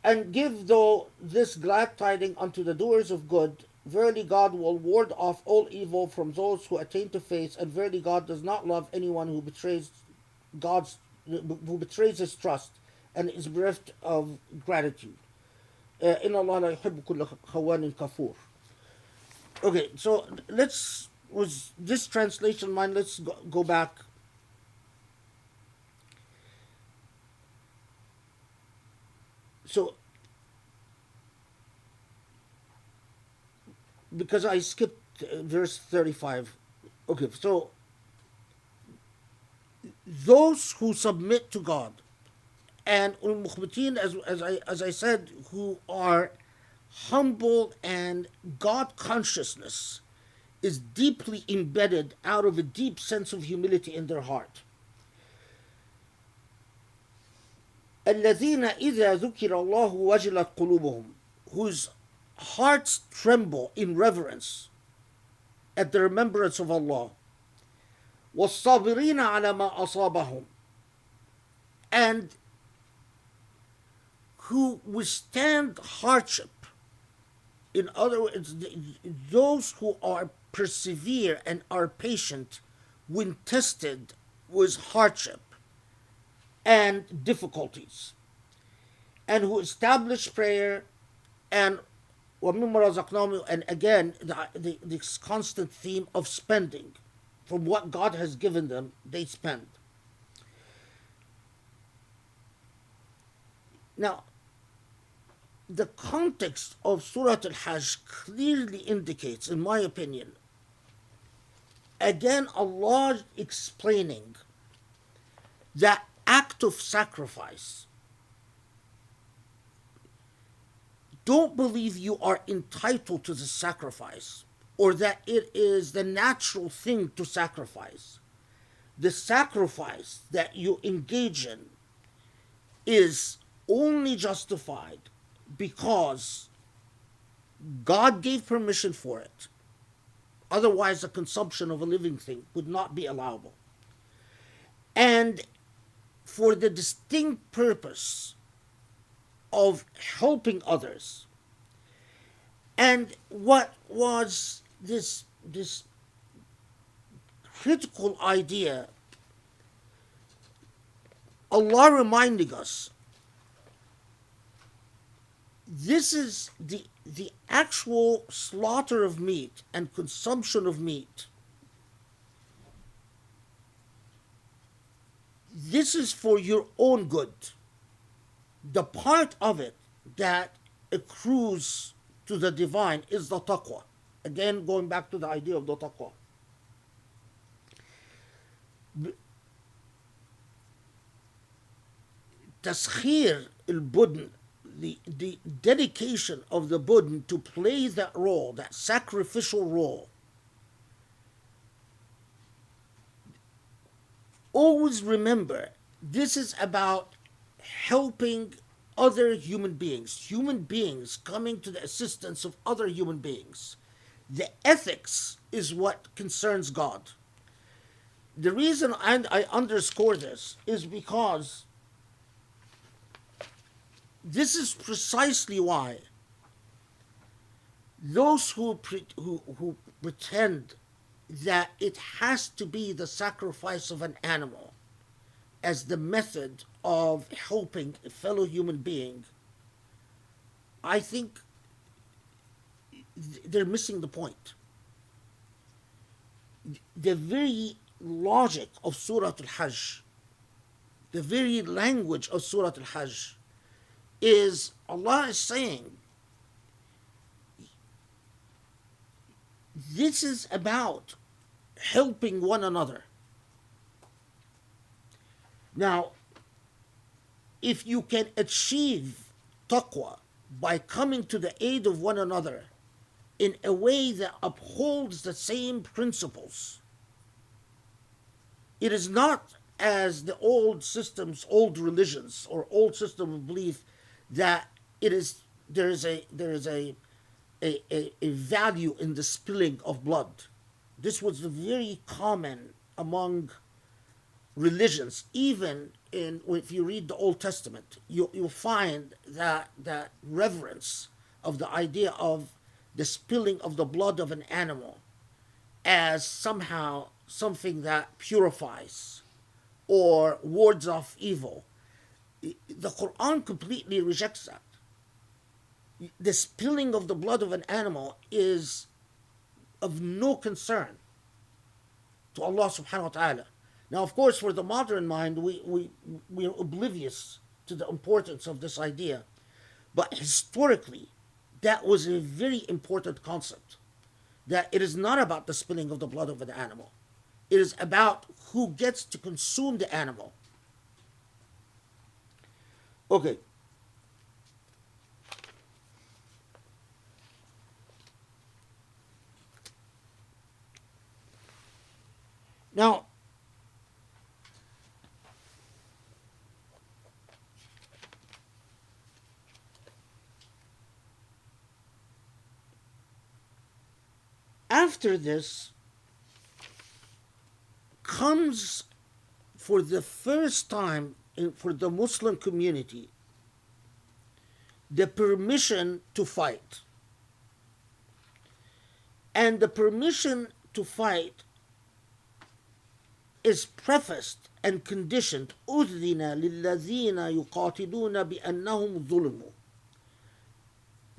And give thou this glad tiding unto the doers of good. Verily God will ward off all evil from those who attain to faith, and verily God does not love anyone who betrays his trust and is bereft of gratitude. Inna Allah la yuhibbu kulla khawanin kafur. Okay, so with this translation in mind, let's go back. So because I skipped verse 35. Okay, so those who submit to God and al-mukhbitin, as I said, who are humble and God consciousness is deeply embedded out of a deep sense of humility in their heart. الذين إذا ذكر الله وجلت قلوبهم, whose hearts tremble in reverence at the remembrance of Allah. والصابرين على ما أصابهم, and who withstand hardship. In other words, those who are persevere and are patient when tested with hardship and difficulties, and who establish prayer and وَمِمَّا رَزَقْنَاهُمْ, and again this constant theme of spending from what God has given them, they spend. Now, the context of Surah Al-Hajj clearly indicates, in my opinion, again Allah explaining that act of sacrifice. Don't believe you are entitled to the sacrifice or that it is the natural thing to sacrifice. The sacrifice that you engage in is only justified because God gave permission for it. Otherwise, the consumption of a living thing would not be allowable. And for the distinct purpose of helping others. And what was this critical idea? Allah reminding us, this is the actual slaughter of meat and consumption of meat. This is for your own good. The part of it that accrues to the divine is the taqwa. Again, going back to the idea of the taqwa. Taskhir al-budn, the dedication of the budn to play that role, that sacrificial role. Always remember, this is about helping other human beings coming to the assistance of other human beings. The ethics is what concerns God. The reason I underscore this is because this is precisely why those who pretend that it has to be the sacrifice of an animal as the method of helping a fellow human being, I think they're missing the point. The very logic of Surah Al-Hajj, the very language of Surah Al-Hajj is Allah is saying, this is about helping one another. Now, if you can achieve taqwa by coming to the aid of one another in a way that upholds the same principles, it is not as the old systems, old religions, or old system of belief that there is a value in the spilling of blood. This was very common among religions. Even if you read the Old Testament, you'll find that reverence of the idea of the spilling of the blood of an animal as somehow something that purifies or wards off evil. The Quran completely rejects that. The spilling of the blood of an animal is of no concern to Allah subhanahu wa ta'ala. Now, of course, for the modern mind, we're oblivious to the importance of this idea. But historically, that was a very important concept. that it is not about the spilling of the blood of an animal. It is about who gets to consume the animal. Okay. Now, after this comes, for the first time for the Muslim community, the permission to fight. And the permission to fight is prefaced and conditioned أذن للذين يقاتلون بأنهم ظلموا,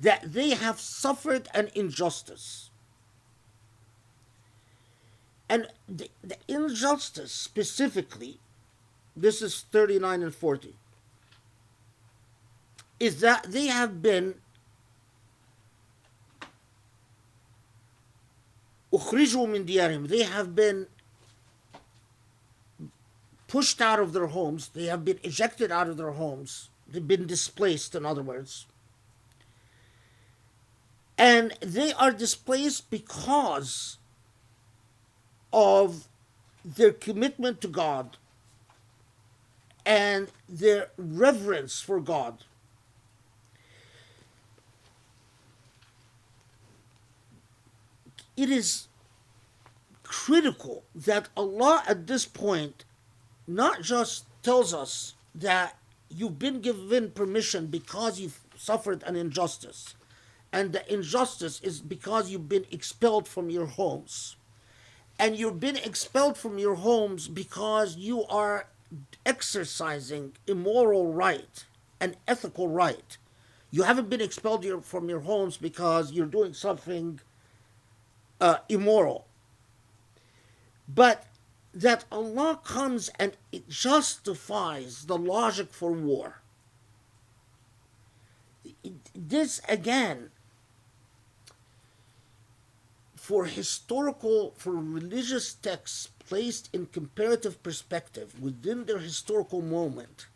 that they have suffered an injustice. And the injustice specifically, this is 39 and 40, is that they have been أخرجوا من ديارهم, they have been pushed out of their homes, they have been ejected out of their homes, they've been displaced, in other words. And they are displaced because of their commitment to God and their reverence for God. It is critical that Allah at this point not just tells us that you've been given permission because you've suffered an injustice, and the injustice is because you've been expelled from your homes. And you've been expelled from your homes because you are exercising a moral right, an ethical right. You haven't been expelled from your homes because you're doing something immoral. But that Allah comes and it justifies the logic for war. This again, for religious texts placed in comparative perspective within their historical moment,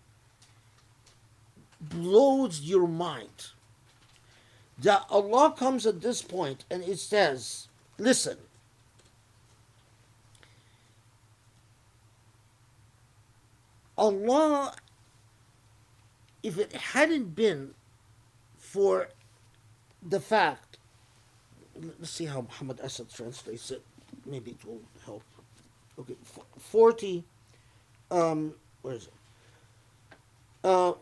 blows your mind. That Allah comes at this point and it says, listen, Allah, if it hadn't been for the fact, let's see how Muhammad Asad translates it, maybe it will help. Okay, 40, where is it?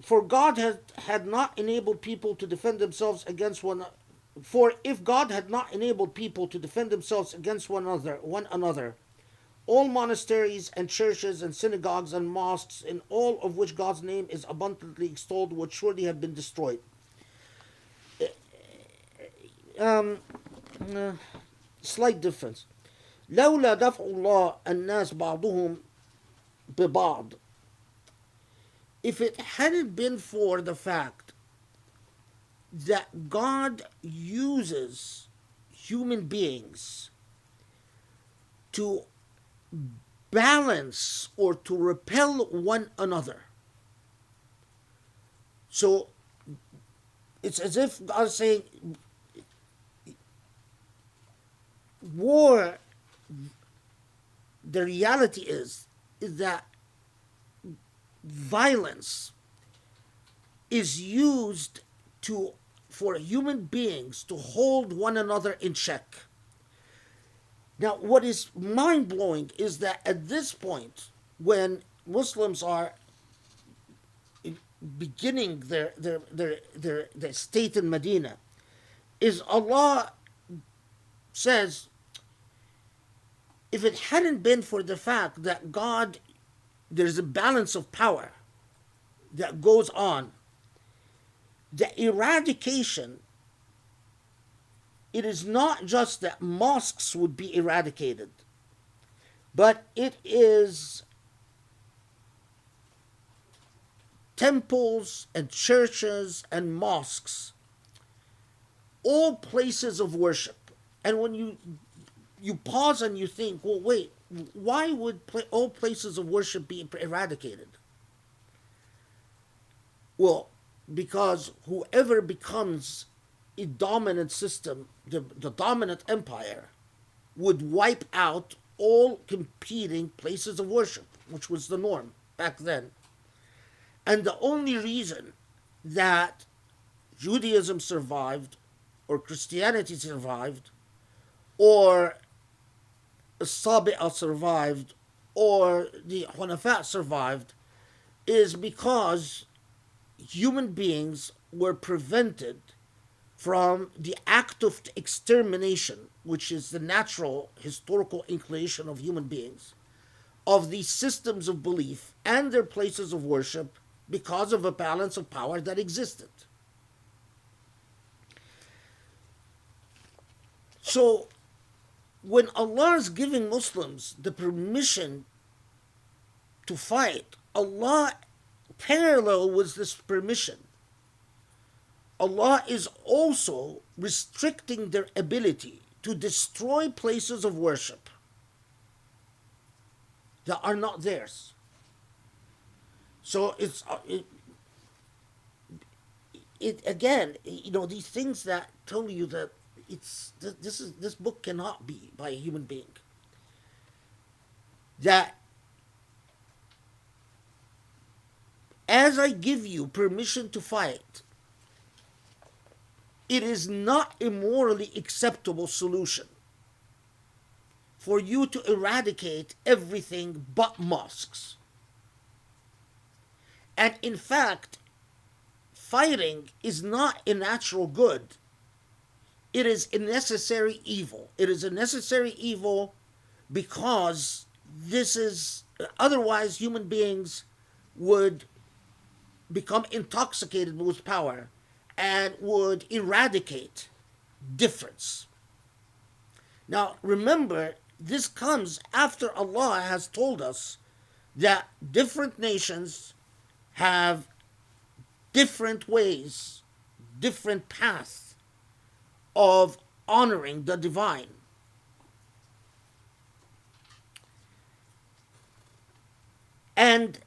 For God had not enabled people to defend themselves against one. For if God had not enabled people to defend themselves against one another, all monasteries and churches and synagogues and mosques, in all of which God's name is abundantly extolled, would surely have been destroyed. Slight difference. لولا دفع الله الناس بعضهم ببعض. If it hadn't been for the fact that God uses human beings to balance or to repel one another. So it's as if God is saying, war, the reality is that violence is used for human beings to hold one another in check. Now, what is mind-blowing is that at this point, when Muslims are beginning their state in Medina, is Allah says, if it hadn't been for the fact that God, there's a balance of power that goes on, the eradication, it is not just that mosques would be eradicated, but it is temples and churches and mosques, all places of worship And when you pause and you think, well, wait, why would all places of worship be eradicated? Well, because whoever becomes a dominant system, the dominant empire, would wipe out all competing places of worship, which was the norm back then. And the only reason that Judaism survived, or Christianity survived, or Sabi'a survived, or the Hunafa survived, is because human beings were prevented from the act of extermination, which is the natural historical inclination of human beings, of these systems of belief and their places of worship because of a balance of power that existed. So, when Allah is giving Muslims the permission to fight, Allah, parallel with this permission, Allah is also restricting their ability to destroy places of worship that are not theirs. So it again, these things that tell you that this book cannot be by a human being. That as I give you permission to fight, it is not a morally acceptable solution for you to eradicate everything but mosques. And in fact, fighting is not a natural good. It is a necessary evil. It is a necessary evil because otherwise human beings would become intoxicated with power and would eradicate difference. Now, remember, this comes after Allah has told us that different nations have different ways, different paths of honoring the divine. And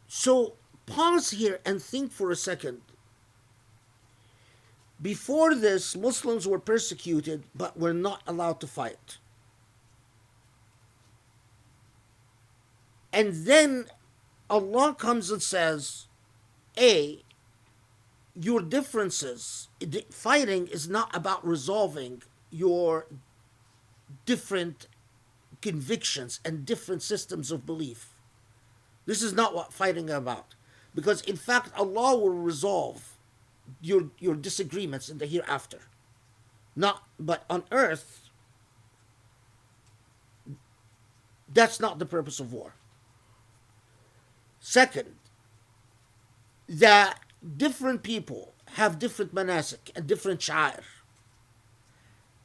so pause here and think for a second. Before this, Muslims were persecuted but were not allowed to fight. And then Allah comes and says, your differences, fighting is not about resolving your different convictions and different systems of belief. This is not what fighting is about. Because in fact, Allah will resolve your disagreements in the hereafter. But on earth, that's not the purpose of war. Second, that different people have different manasik and different sha'ir.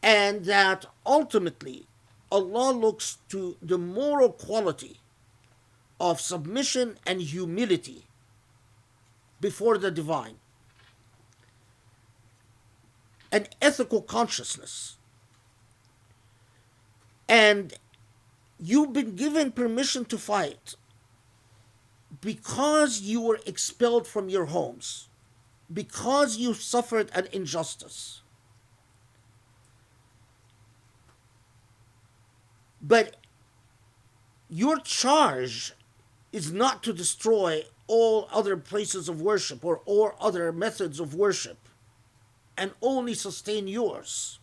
And that ultimately, Allah looks to the moral quality of submission and humility before the divine. An ethical consciousness. And you've been given permission to fight because you were expelled from your homes, because you suffered an injustice. But your charge is not to destroy all other places of worship or all other methods of worship and only sustain yours.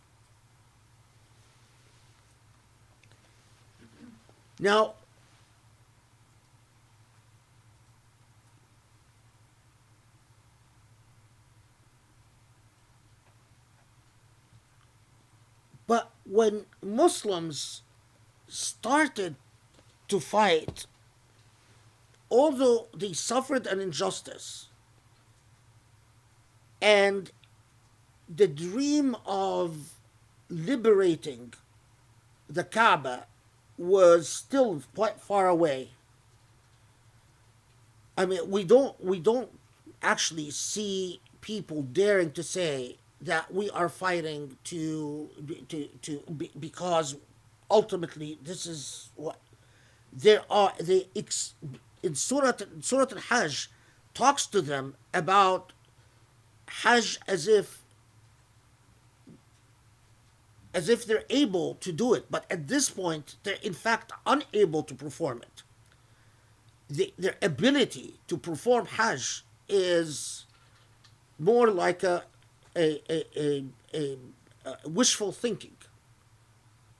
Now, but when Muslims started to fight, although they suffered an injustice, and the dream of liberating the Kaaba was still quite far away, I mean, we don't actually see people daring to say that we are fighting because ultimately this is what there are. In Surah Al Hajj talks to them about Hajj as if they're able to do it, but at this point they're in fact unable to perform it. Their ability to perform Hajj is more like a, a, a, a wishful thinking.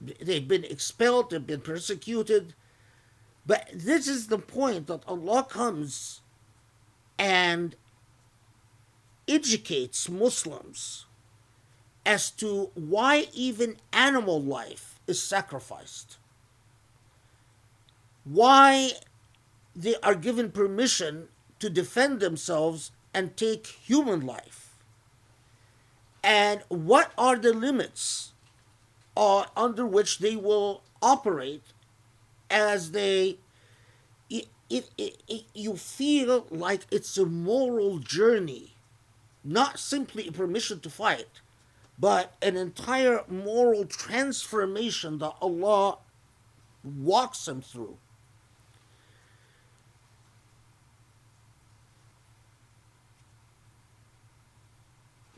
They've been expelled, they've been persecuted, but this is the point that Allah comes and educates Muslims as to why even animal life is sacrificed, why they are given permission to defend themselves and take human life, and what are the limits under which they will operate as they you feel like it's a moral journey, not simply a permission to fight, but an entire moral transformation that Allah walks them through.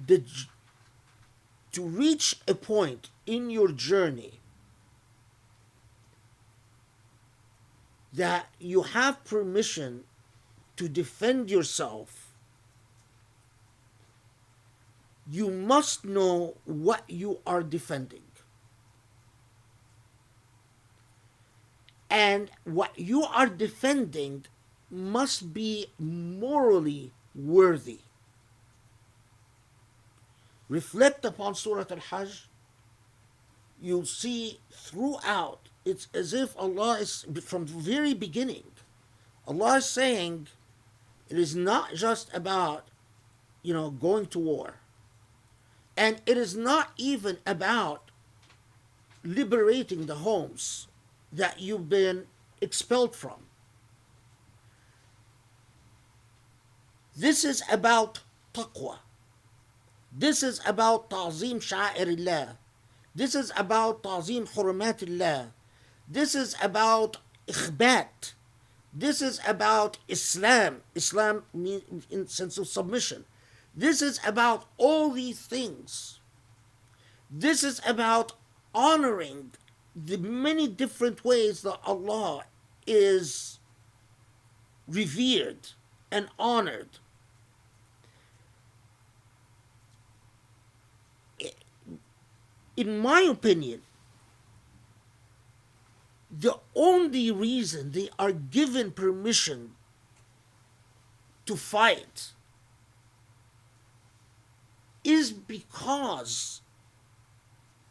The, to reach a point in your journey that you have permission to defend yourself, you must know what you are defending. And what you are defending must be morally worthy. Reflect upon Surah Al-Hajj. You'll see throughout, it's as if Allah is, from the very beginning, Allah is saying it is not just about, going to war. And it is not even about liberating the homes that you've been expelled from. This is about taqwa. This is about ta'zim sha'airillah. This is about ta'zim hurumatillah. This is about ikhbat. This is about Islam. Islam means in sense of submission. This is about all these things. This is about honoring the many different ways that Allah is revered and honored. In my opinion, the only reason they are given permission to fight is because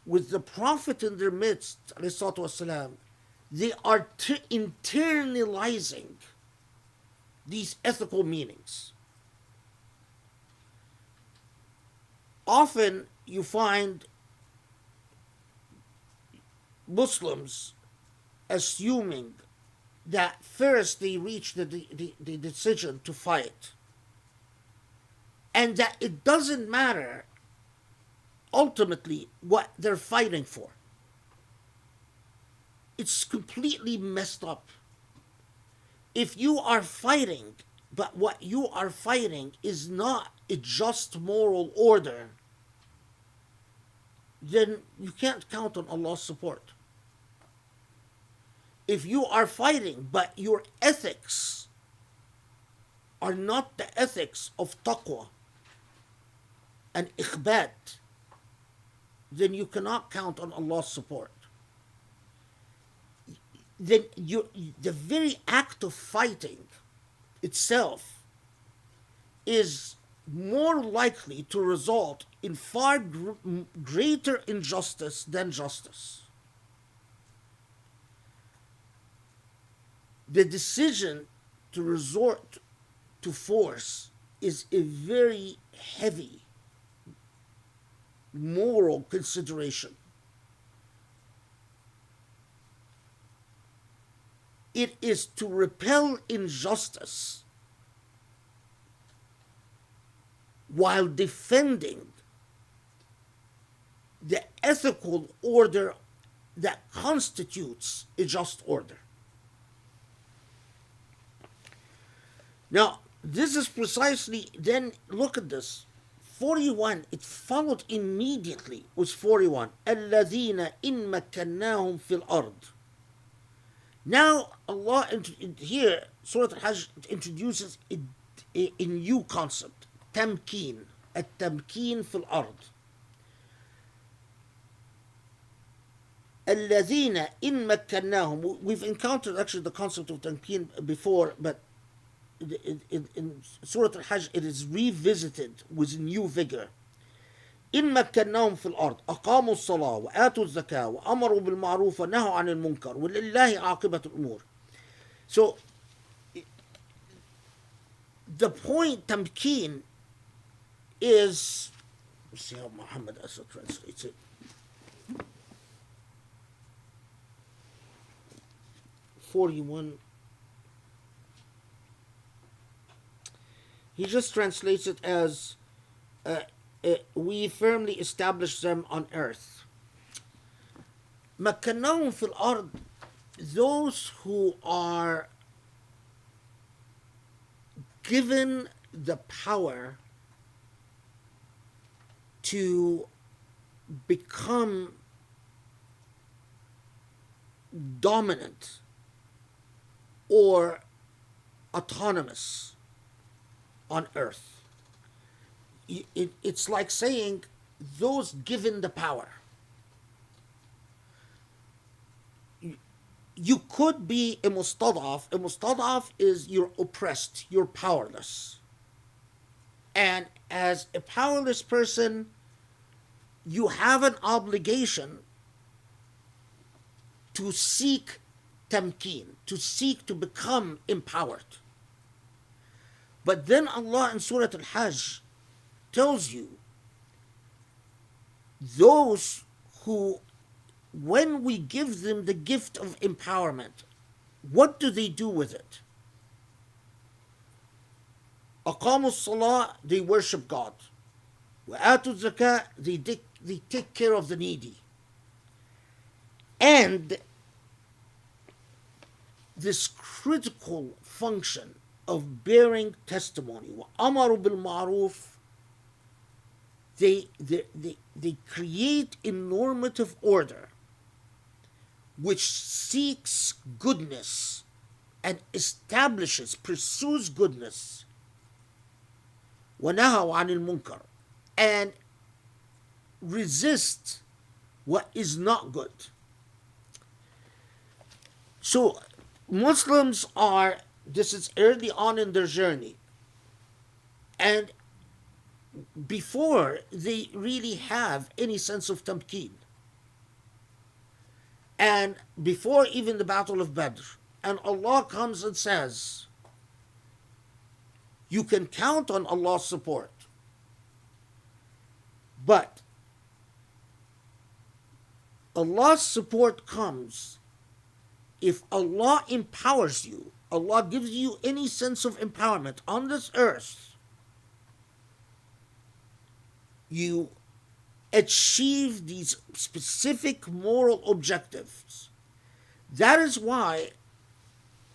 with the Prophet in their midst, والسلام, they are internalizing these ethical meanings. Often you find Muslims assuming that first they reach the decision to fight, and that it doesn't matter ultimately what they're fighting for. It's completely messed up. If you are fighting, but what you are fighting is not a just moral order, then you can't count on Allah's support. If you are fighting, but your ethics are not the ethics of taqwa and ikhbat, then you cannot count on Allah's support. Then the very act of fighting itself is more likely to result in far greater injustice than justice. The decision to resort to force is a very heavy moral consideration. It is to repel injustice while defending the ethical order that constitutes a just order. Now, this is precisely, then look at this. 41, it followed immediately with 41. الَّذِينَ إِن مَكَّنَّاهُمْ فِي الْأَرْضِ. Now, Allah, here, Surah Al-Hajj introduces a new concept, tamkeen, التمكين في الأرض. الَّذِينَ إِن مَكَّنَّاهُم. We've encountered actually the concept of tamkeen before, but in Surah Al-Hajj it is revisited with new vigor. إن مكناهم في الأرض أقاموا الصلاة وآتوا الزكاة وأمروا بالمعروف ونهوا عن المنكر ولله عاقبة الأمور. So the point tamkeen is, let's see how Muhammad Asad translates it. 41. He just translates it as we firmly establish them on earth. مكناهم في الأرض, those who are given the power to become dominant or autonomous on earth. It's like saying those given the power. You could be a mustadaf. A mustadaf is you're oppressed, you're powerless. And as a powerless person, you have an obligation to seek tamkeen, to seek to become empowered. But then Allah in Surah Al-Hajj tells you those who, when we give them the gift of empowerment, what do they do with it? أقاموا الصلاة, they worship God. وآتوا الزكاة, they take care of the needy. And this critical function of bearing testimony, وأمروا بالمعروف, they create a normative order which seeks goodness and establishes, pursues goodness, وَنَهَوْا عَنِ الْمُنْكَرِ, and resist what is not good. So Muslims are, this is early on in their journey, and before they really have any sense of tamkeen, and before even the Battle of Badr, and Allah comes and says, you can count on Allah's support, but Allah's support comes if Allah empowers you, Allah gives you any sense of empowerment on this earth, you achieve these specific moral objectives. That is why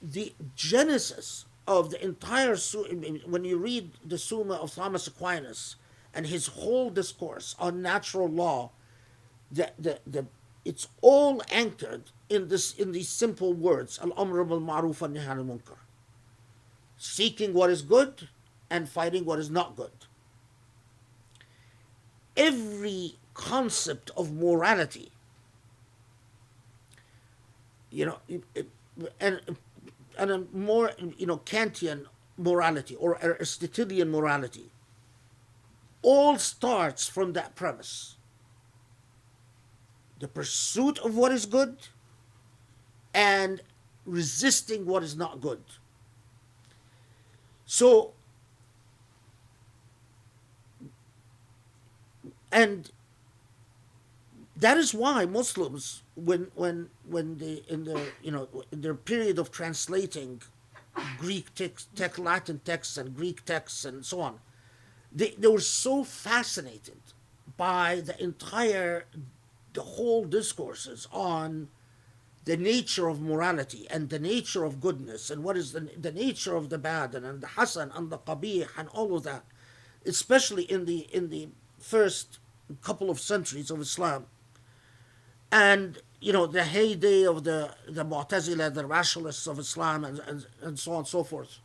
the genesis of the entire Surah, when you read the Summa of Thomas Aquinas and his whole discourse on natural law, it's all anchored in these simple words: Al-Amr bil-Ma'ruf wa-Nahy anil Munkar. Seeking what is good and fighting what is not good. Every concept of morality, and a more, Kantian morality or Aristotelian morality, all starts from that premise. The pursuit of what is good and resisting what is not good. So, and that is why Muslims, when they in their period of translating Greek text, Latin texts and Greek texts and so on, They were so fascinated by the whole discourses on the nature of morality and the nature of goodness and what is the nature of the bad and the hasan and the qabih and all of that, especially in the first couple of centuries of Islam. And the heyday of the Mu'tazila, the rationalists of Islam, and so on and so forth,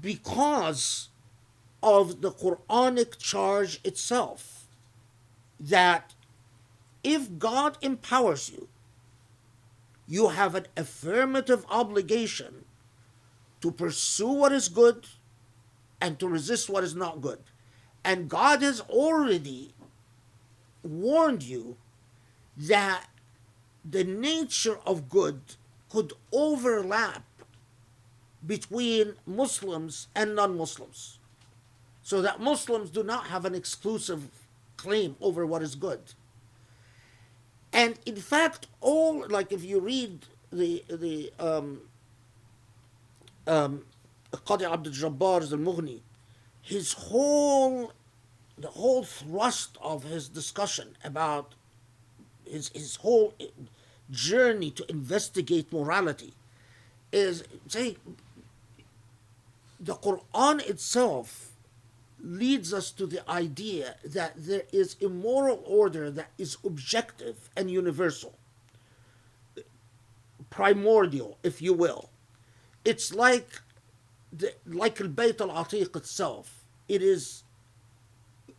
because of the Quranic charge itself, that if God empowers you, you have an affirmative obligation to pursue what is good and to resist what is not good. And God has already warned you that the nature of good could overlap between Muslims and non-Muslims, so that Muslims do not have an exclusive claim over what is good. And in fact, like if you read the Qadi Abdul Jabbar's al-Mughni, the whole thrust of his discussion about his whole journey to investigate morality is saying the Quran itself leads us to the idea that there is a moral order that is objective and universal, primordial, if you will. It's like al-Bayt al-Atiq itself. It is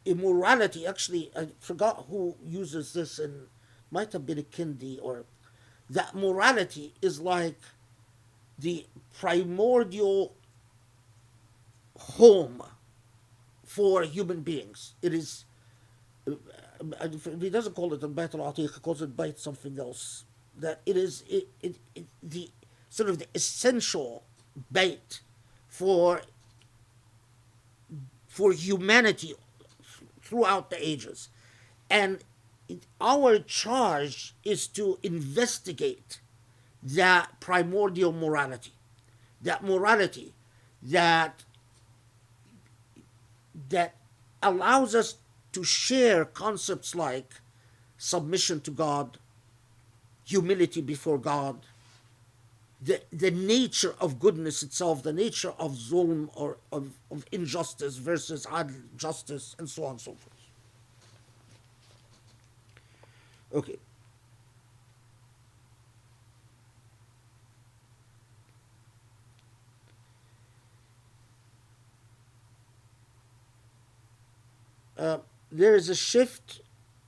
immorality. Actually, I forgot who uses this, and might have been a Kindi, or that morality is like the primordial home for human beings. It is, he doesn't call it the Bayt al-Atiq, he calls it Bayt something else. That it is the sort of the essential Bayt for humanity throughout the ages. And our charge is to investigate that primordial morality, that morality that allows us to share concepts like submission to God, humility before God, the nature of goodness itself, the nature of zulm, or of injustice versus adl, justice, and so on and so forth. Okay. There is a shift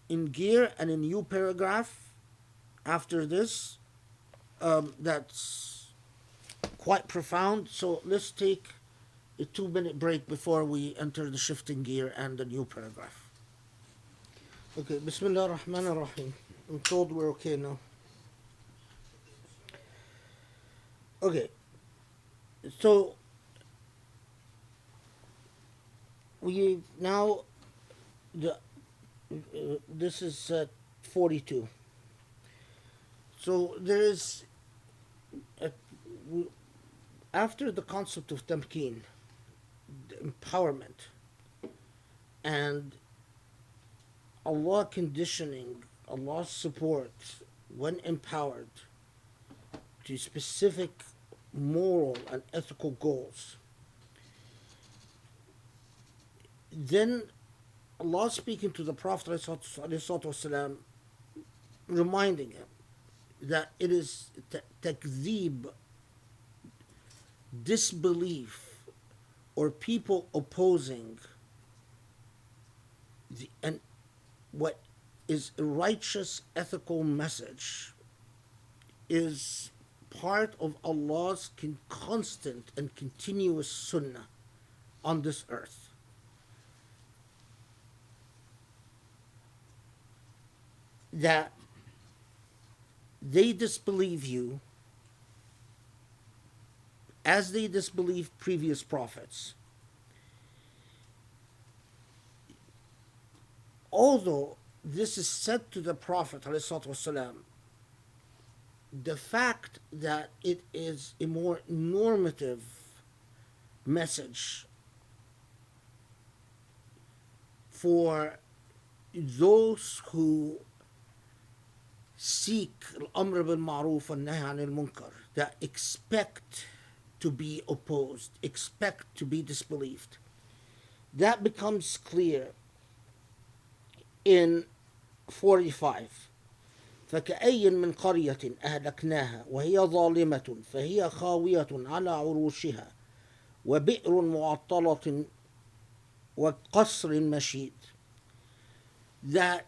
in gear and a new paragraph after this that's quite profound. So let's take a 2-minute break before we enter the shifting gear and the new paragraph. Okay, Bismillah ar-Rahman ar-Rahim. I'm told we're okay now. Okay, so we now this is 42. So there is after the concept of tamkeen, empowerment, and Allah conditioning, Allah's support when empowered to specific moral and ethical goals, then Allah speaking to the Prophet ﷺ, reminding him that it is takzeeb, disbelief, or people opposing and what is a righteous ethical message is part of Allah's constant and continuous sunnah on this earth. That they disbelieve you as they disbelieve previous prophets. Although this is said to the Prophet ﷺ, the fact that it is a more normative message for those who seek al-amr bil ma'ruf and nahy anil munkar, that expect to be opposed, expect to be disbelieved. That becomes clear in 45. فكأي من قرية أهلكناها وهي ظالمة فهي خاوية على عروشها وبئر معطلة وقصر مشيد. That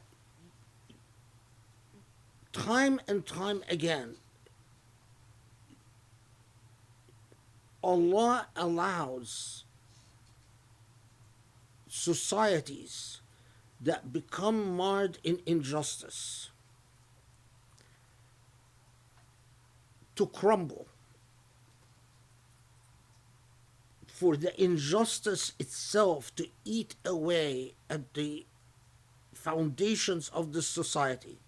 time and time again, Allah allows societies that become marred in injustice to crumble, for the injustice itself to eat away at the foundations of the society.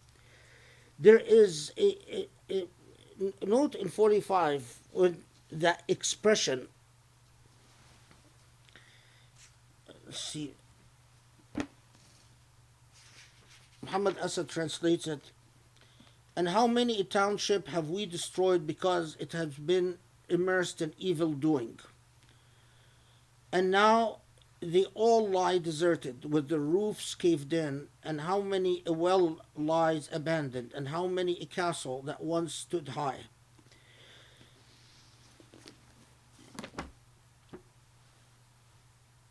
There is a note in 45 with that expression. Let's see. Muhammad Asad translates it. And how many a township have we destroyed because it has been immersed in evil doing? And now they all lie deserted, with the roofs caved in, and how many a well lies abandoned, and how many a castle that once stood high.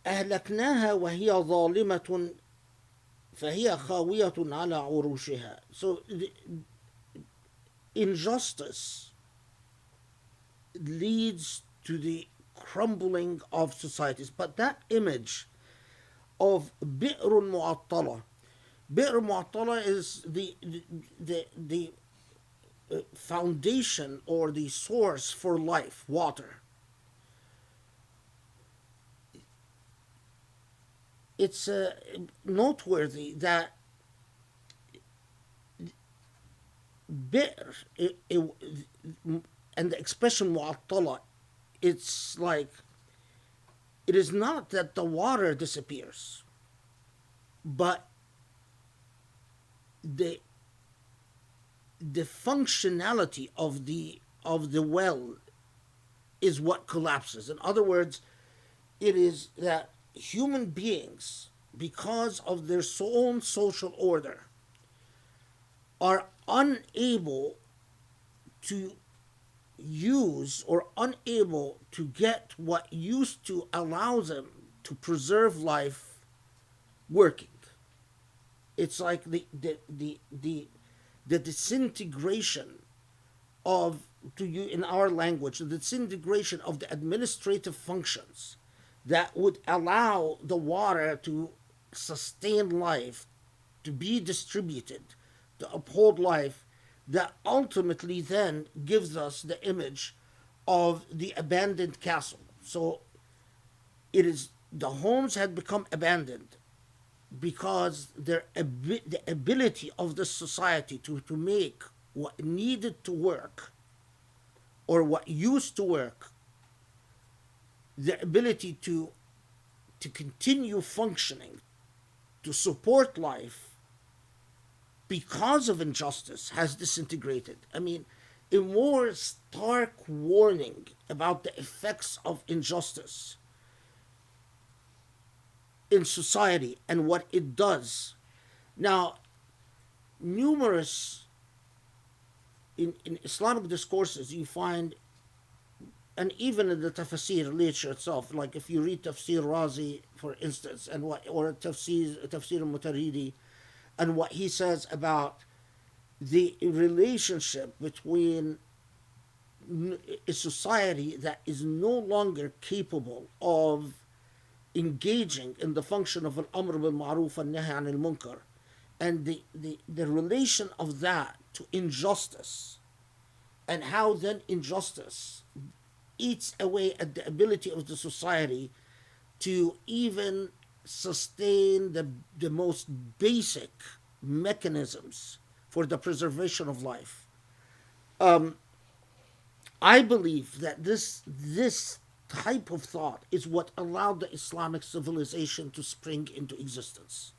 أهلكناها وهي ظالمة فهي خاوية على عروشها. So injustice leads to the crumbling of societies. But that image of بئر معطلة, بئر معطلة is the foundation or the source for life, water. It's noteworthy that بئر and the expression معطلة, it's like, it is not that the water disappears, but the functionality of the well is what collapses. In other words, it is that human beings, because of their own social order, are unable to use or unable to get what used to allow them to preserve life working. It's like the disintegration of, to you in our language, the disintegration of the administrative functions that would allow the water to sustain life, to be distributed, to uphold life, that ultimately then gives us the image of the abandoned castle. So it is, the homes had become abandoned because the ability of the society to make what needed to work or what used to work, the ability to continue functioning, to support life, because of injustice, has disintegrated. I mean, a more stark warning about the effects of injustice in society and what it does. Now, numerous in Islamic discourses you find, and even in the tafsir literature itself, like if you read Tafsir Razi, for instance, and what, or Tafsir Mutaridi, and what he says about the relationship between a society that is no longer capable of engaging in the function of al-amr bil ma'ruf and nahy anil munkar, and the relation of that to injustice, and how then injustice eats away at the ability of the society to even sustain the most basic mechanisms for the preservation of life. I believe that this type of thought is what allowed the Islamic civilization to spring into existence.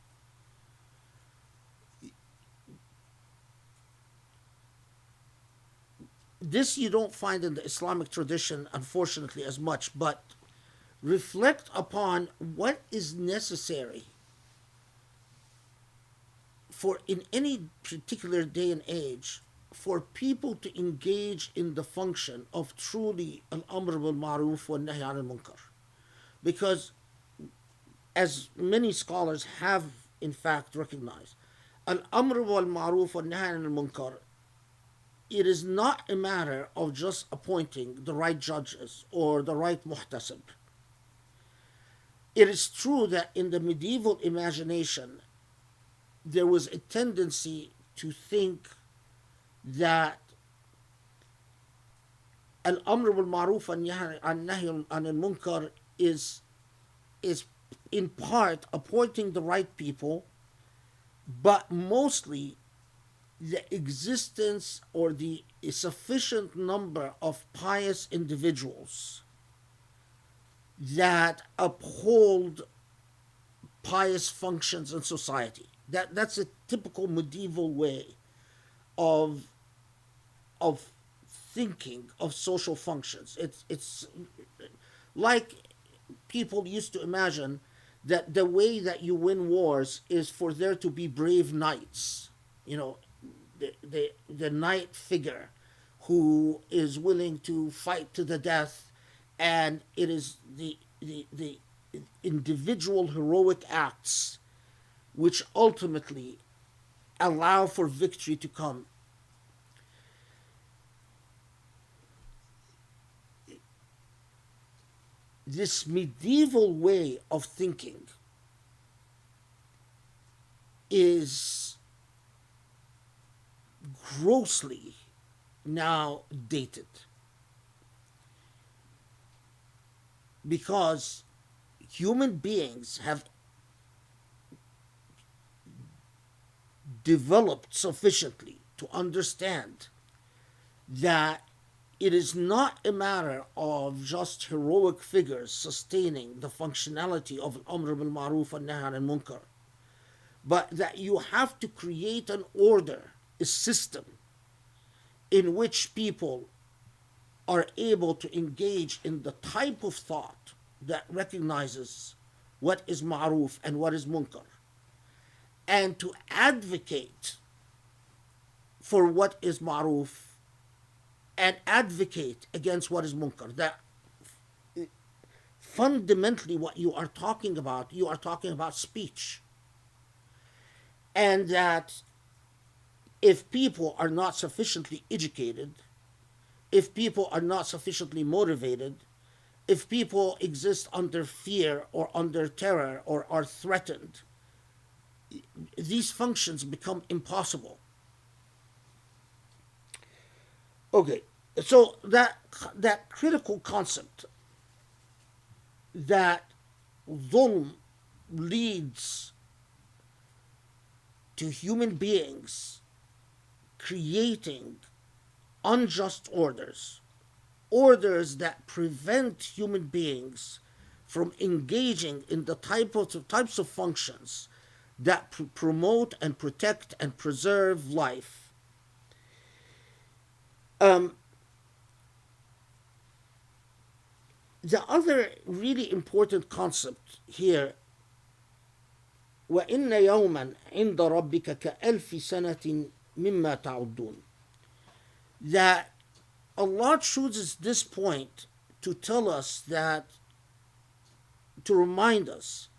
This you don't find in the Islamic tradition, unfortunately, as much, but reflect upon what is necessary for, in any particular day and age, for people to engage in the function of truly al-amr bil ma'ruf wa nahy anil munkar. Because, as many scholars have in fact recognized, al-amr bil ma'ruf wa nahy anil munkar, it is not a matter of just appointing the right judges or the right muhtasib. It is true that in the medieval imagination, there was a tendency to think that al-amr bil ma'ruf and nahy anil munkar is in part appointing the right people, but mostly the existence or the sufficient number of pious individuals that uphold pious functions in society. That's a typical medieval way of thinking of social functions. It's like people used to imagine that the way that you win wars is for there to be brave knights. You know, the knight figure who is willing to fight to the death, and it is the individual heroic acts which ultimately allow for victory to come. This medieval way of thinking is grossly now dated, because human beings have developed sufficiently to understand that it is not a matter of just heroic figures sustaining the functionality of al-amr bil ma'ruf and nahy anil munkar, but that you have to create an order, a system in which people are able to engage in the type of thought that recognizes what is ma'ruf and what is munkar, and to advocate for what is ma'ruf and advocate against what is munkar. That fundamentally what you are talking about speech. And that if people are not sufficiently educated, if people are not sufficiently motivated, if people exist under fear or under terror or are threatened, these functions become impossible. Okay, so that critical concept that dhulm leads to human beings creating unjust orders, orders that prevent human beings from engaging in the types of functions that promote and protect and preserve life. The other really important concept here, وَإِنَّ يَوْمًا عِنْدَ رَبِّكَ كَأَلْفِ سَنَةٍ مِمَّا تَعُدُّونَ, that Allah chooses this point to tell us that, to remind us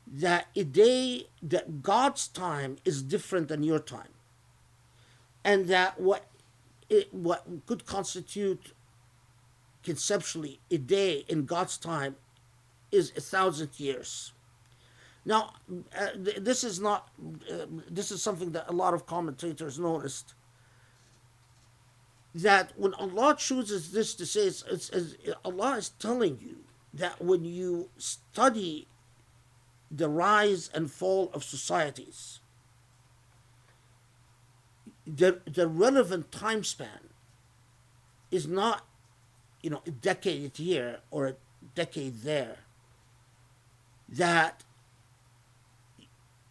that a day, that God's time is different than your time, and that what could constitute conceptually a day in God's time is 1,000 years. Now, this is something that a lot of commentators noticed, that when Allah chooses this to say, Allah is telling you that when you study the rise and fall of societies, the relevant time span is not a decade here or a decade there, that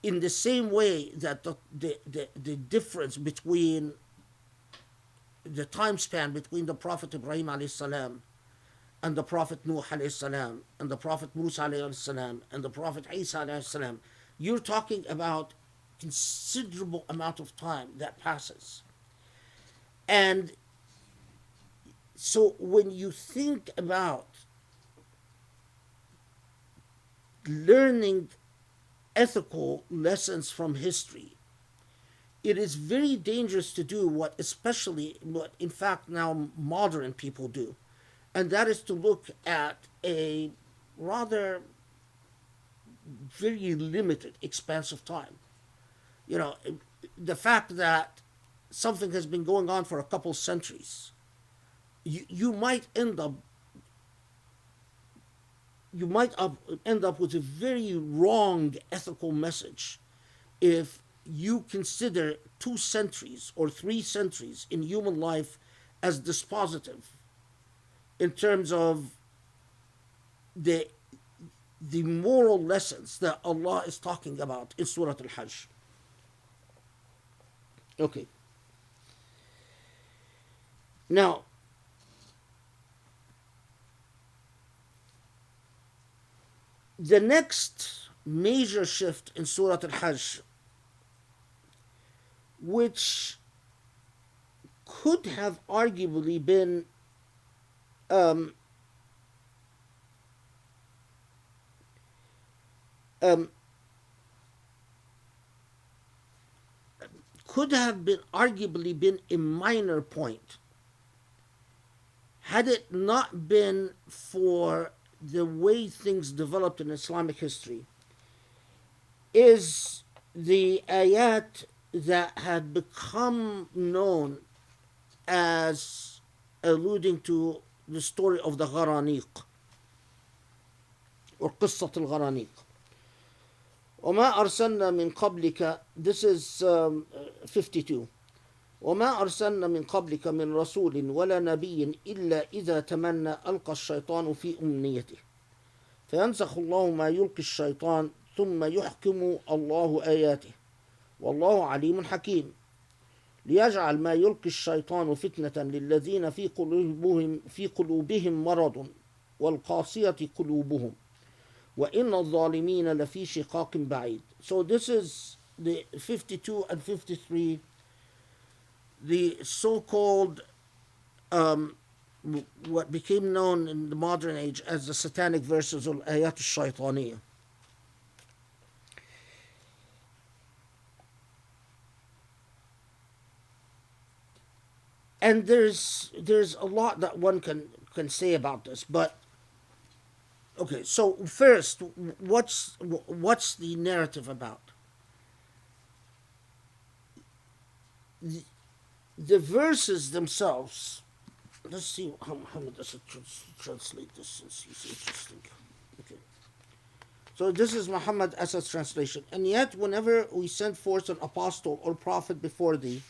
in the same way that the difference between the time span between the Prophet Ibrahim alayhi salam and the Prophet Nuh alayhi salam and the Prophet Musa alayhi salam and the Prophet Isa alayhi salam, you're talking about considerable amount of time that passes. And so when you think about learning ethical lessons from history, it is very dangerous to do what in fact now modern people do, and that is to look at a rather very limited expanse of time. The fact that something has been going on for a couple centuries, you might end up with a very wrong ethical message if you consider 2 centuries or 3 centuries in human life as dispositive in terms of the moral lessons that Allah is talking about in Surah Al-Hajj. Okay. Now, the next major shift in Surah Al-Hajj, which could have arguably been arguably been a minor point had it not been for the way things developed in Islamic history, is the ayat that had become known as alluding to the story of the Gharaniq, or قصة الغرانيق. وما أرسلنا من قبلك, this is 52. وما أرسلنا من قبلك من رسول ولا نبي إلا إذا تمنى ألقى الشيطان في أمنيته فينسخ الله ما يلقي الشيطان ثم يحكم الله آياته والله عليم حكيم ليجعل ما يلقي الشيطان فتنة للذين في قلوبهم مرض والقاسية قلوبهم وإن الظالمين لفي شقاق بعيد. So this is the 52 and 53, the so-called what became known in the modern age as the satanic verses of Ayat al-Shaytaniyah. And there's a lot that one can say about this, but okay. So first, what's the narrative about? The verses themselves. Let's see how does it translate this, since it's interesting. Okay. So this is Muhammad Asad's translation. And yet, whenever we sent forth an apostle or prophet before thee,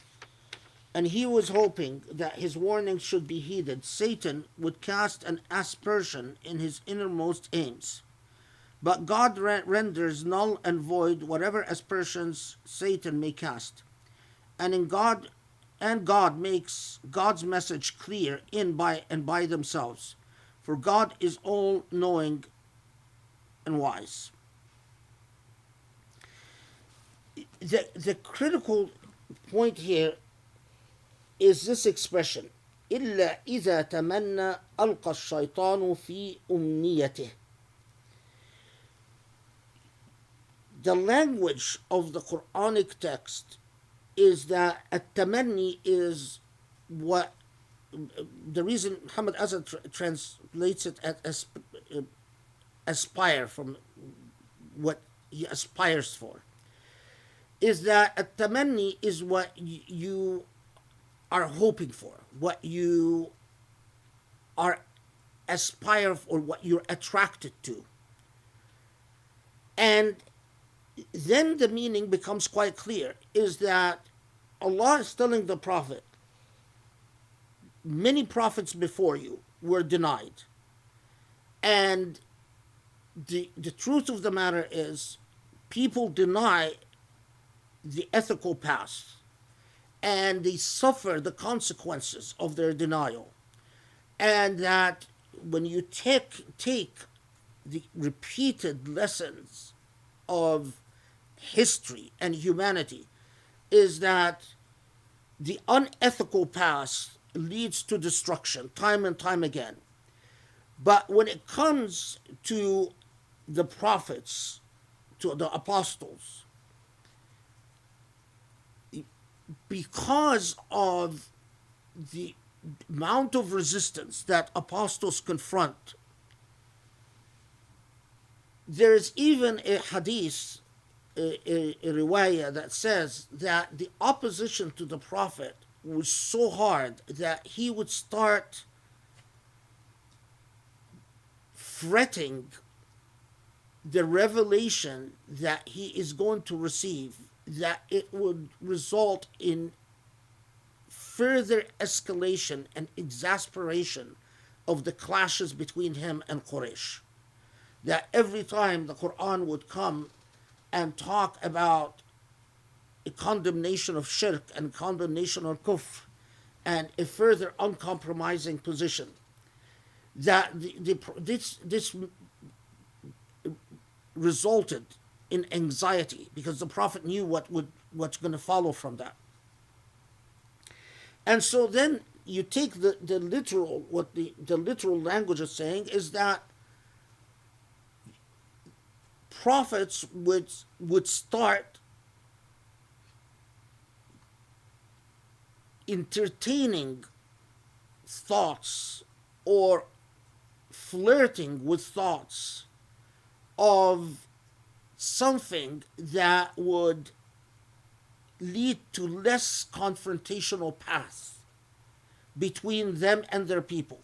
and he was hoping that his warnings should be heeded, Satan would cast an aspersion in his innermost aims. But God renders null and void whatever aspersions Satan may cast. And God makes God's message clear by themselves. For God is all knowing and wise. The critical point here is this expression, إلا إذا تمنى ألقى الشيطان في أمنيته. The language of the Quranic text is that at-tamanni is what the reason Muhammad Asad translates it as aspire, from what he aspires for, is that at-tamanni is what you are hoping for, what you are aspire for, what you're attracted to. And then the meaning becomes quite clear, is that Allah is telling the Prophet, many prophets before you were denied. And the truth of the matter is, people deny the ethical past, and they suffer the consequences of their denial. And that when you take the repeated lessons of history and humanity, is that the unethical past leads to destruction time and time again. But when it comes to the prophets, to the apostles, because of the amount of resistance that apostles confront, there is even a hadith, a riwayah that says that the opposition to the prophet was so hard that he would start fretting the revelation that he is going to receive, that it would result in further escalation and exasperation of the clashes between him and Quraysh. That every time the Quran would come and talk about a condemnation of shirk and condemnation of kufr and a further uncompromising position, that this resulted in anxiety, because the Prophet knew what's going to follow from that. And so then you take the literal, what the literal language is saying is that prophets would start entertaining thoughts or flirting with thoughts of something that would lead to less confrontational path between them and their people.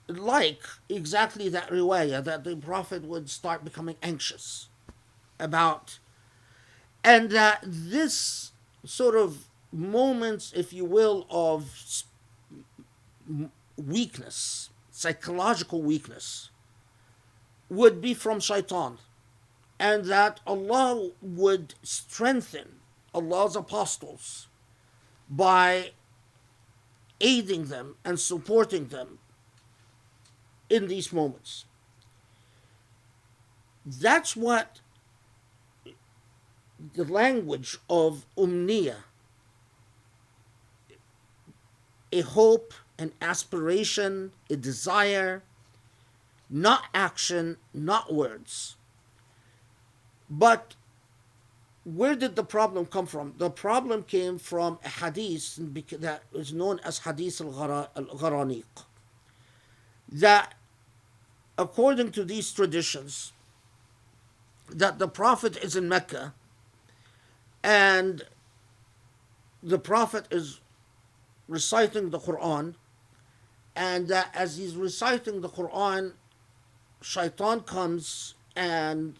Like exactly that riwayah, that the Prophet would start becoming anxious about, and that this sort of moments, if you will, of weakness, psychological weakness, would be from shaitan, and that Allah would strengthen Allah's apostles by aiding them and supporting them in these moments. That's what the language of umniya, a hope, an aspiration, a desire, not action, not words. But where did the problem come from? The problem came from a hadith that is known as Hadith al-Gharaniq. That according to these traditions, that the Prophet is in Mecca, and the Prophet is reciting the Quran, and that as he's reciting the Quran, shaitan comes and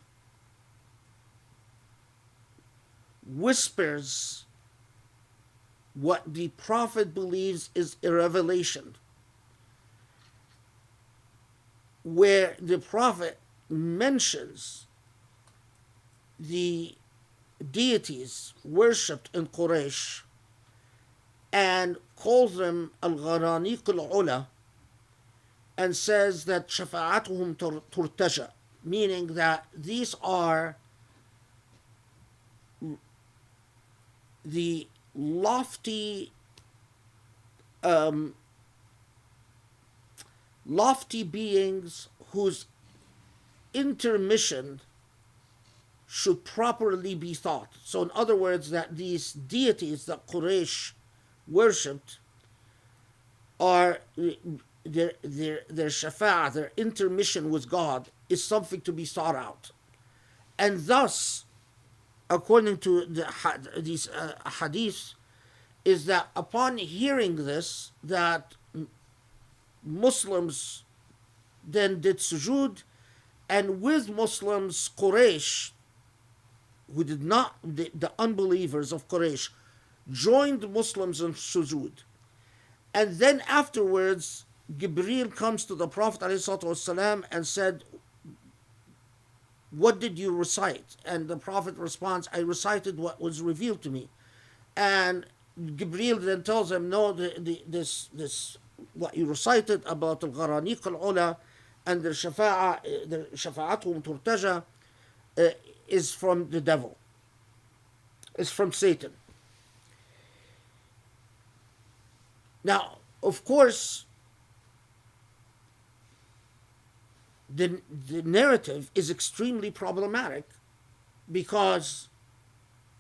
whispers what the Prophet believes is a revelation, where the Prophet mentions the deities worshipped in Quraysh and calls them al-Gharaniq al-Ula, and says that shafa'atuhum turtaja, meaning that these are the lofty beings whose intermission should properly be thought. So in other words, that these deities that Quraysh worshipped are their shafa'ah, their intermission with God, is something to be sought out. And thus, according to these hadiths, is that upon hearing this, that Muslims then did sujood, and with Muslims, Quraysh, who did not, the unbelievers of Quraysh, joined Muslims in sujood. And then afterwards, Gabriel comes to the Prophet ﷺ and said, what did you recite? And the Prophet responds, I recited what was revealed to me. And Gabriel then tells him, no, this what you recited about al-Gharaniq al-Ula and the shafa'atuhum turtaja is from the devil, is from Satan. Now, of course, the narrative is extremely problematic because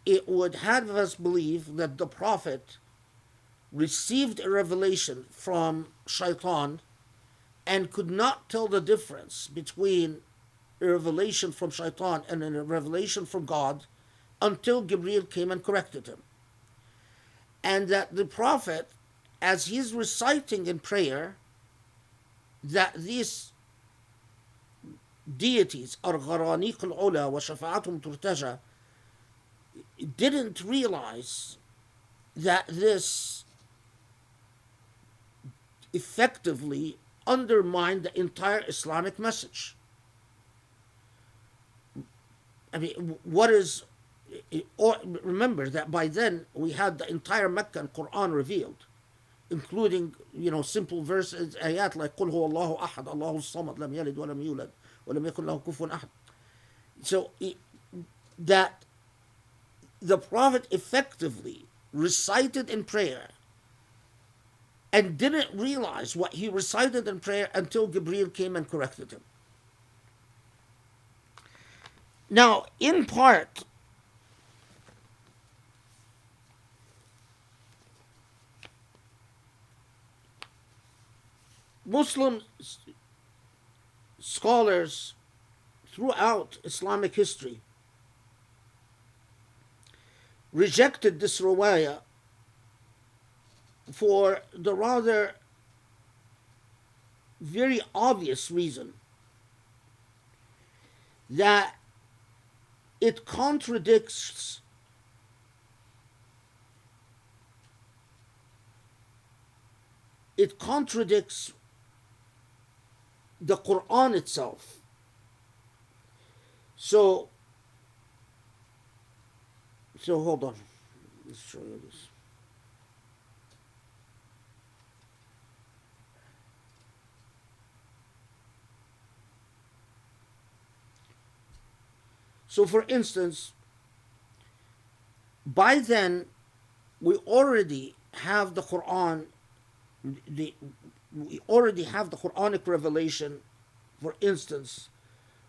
it would have us believe that the Prophet received a revelation from Shaitan and could not tell the difference between a revelation from Shaitan and a revelation from God until Gabriel came and corrected him. And that the Prophet, as he's reciting in prayer, that these deities, Al-Gharaniq al-Ula wa Shafa'atum Turtaja, didn't realize that this effectively undermined the entire Islamic message. I mean, remember that by then we had the entire Meccan Quran revealed, including, simple verses, ayat like قُلْ هُوَ اللَّهُ أَحَدٌ اللَّهُ الصَّمَدُ لَمْ يَلِدْ وَلَمْ يُولَدْ وَلَمْ يَكُنْ لَهُ كُفُوًا أَحَدٌ. So that the Prophet effectively recited in prayer and didn't realize what he recited in prayer until Gabriel came and corrected him. Now, in part, Muslim scholars throughout Islamic history rejected this riwayah for the rather very obvious reason that it contradicts the Quran itself. So hold on. Let's show you this. So for instance, by then we already have the Quran, we already have the Quranic revelation. For instance,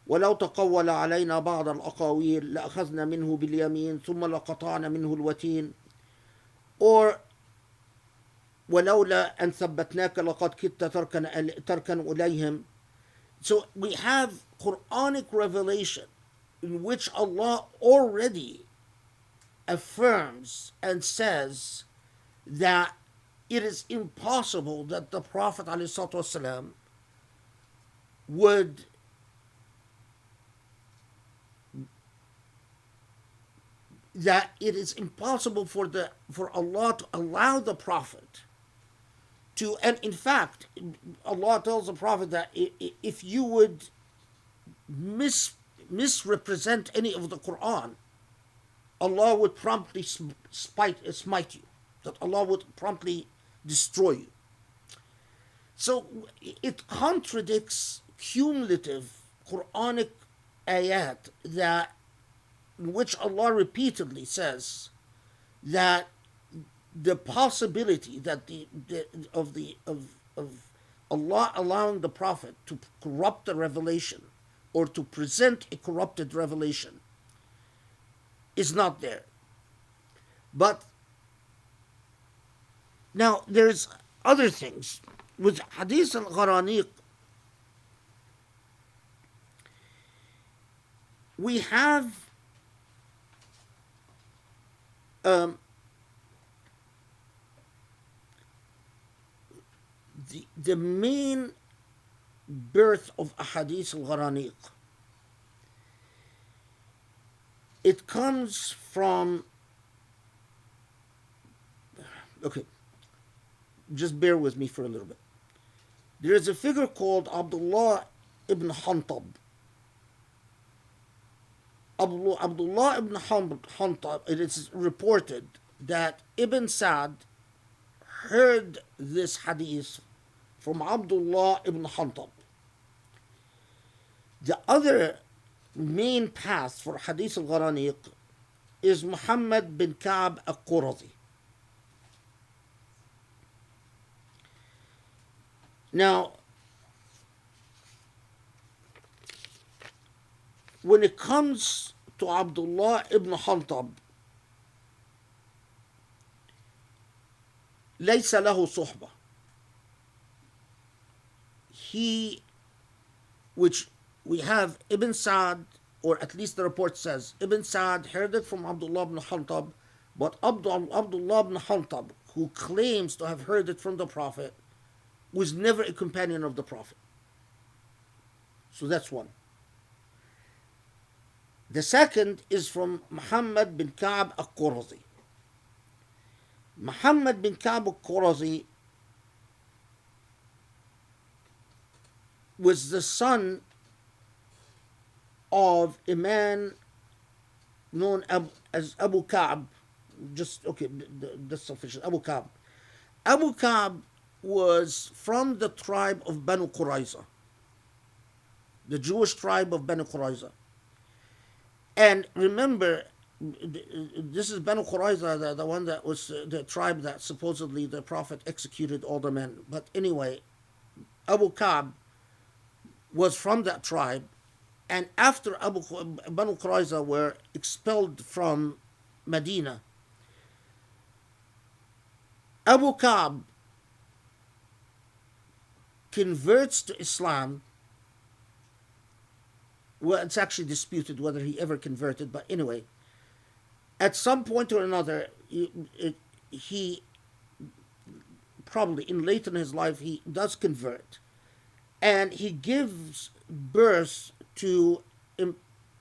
وَلَوْ تَقَوَّلَ عَلَيْنَا بَعْضَ الْأَقَاوِيلِ لَأَخَذْنَا مِنْهُ بِالْيَمِينِ ثُمَّ لَقَطَعْنَا مِنْهُ الْوَتِينَ, or وَلَوْلَا أَنْ ثَبَّتْنَاكَ لَقَدْ كِدْتَ تَرْكَنْ إِلَيْهِمْ. So we have Quranic revelation in which Allah already affirms and says that it is impossible that the Prophet ﷺ would that it is impossible for Allah to allow the Prophet to, and in fact, Allah tells the Prophet that if you would misrepresent any of the Quran, Allah would promptly smite you, that Allah would promptly destroy you. So it contradicts cumulative Quranic ayat that in which Allah repeatedly says that the possibility that of Allah allowing the Prophet to corrupt the revelation or to present a corrupted revelation is not there. But now there's other things. With Hadith al-Gharaniq, we have the main birth of Ahadith al-Gharaniq. It comes from, okay, just bear with me for a little bit. There is a figure called Abdullah ibn Hantab. Abdullah ibn Hantab, it is reported that Ibn Sa'd heard this hadith from Abdullah ibn Hantab. The other main path for Hadith al-Gharaniq is Muhammad bin Qab al-Qurazi. Now, when it comes to Abdullah ibn Hantab, ليس له صحبة. He, which we have Ibn Sa'd, or at least the report says, Ibn Sa'd heard it from Abdullah ibn Hantab, but Abdullah ibn Hantab, who claims to have heard it from the Prophet, was never a companion of the Prophet. So that's one. The second is from Muhammad bin Qab al-Qurazi. Muhammad bin Qab al-Qurazi was the son of a man known as Abu Qab. That's sufficient. Abu Qab. Abu Qab was from the tribe of Banu Qurayza, the Jewish tribe of Banu Qurayza. And remember, this is Banu Qurayza, the one that was the tribe that supposedly the Prophet executed all the men. But anyway, Abu Qab was from that tribe, and after Banu Qurayza were expelled from Medina, Abu Qab converts to Islam. Well, it's actually disputed whether he ever converted, but anyway, at some point or another, he probably late in his life, he does convert, and he gives birth to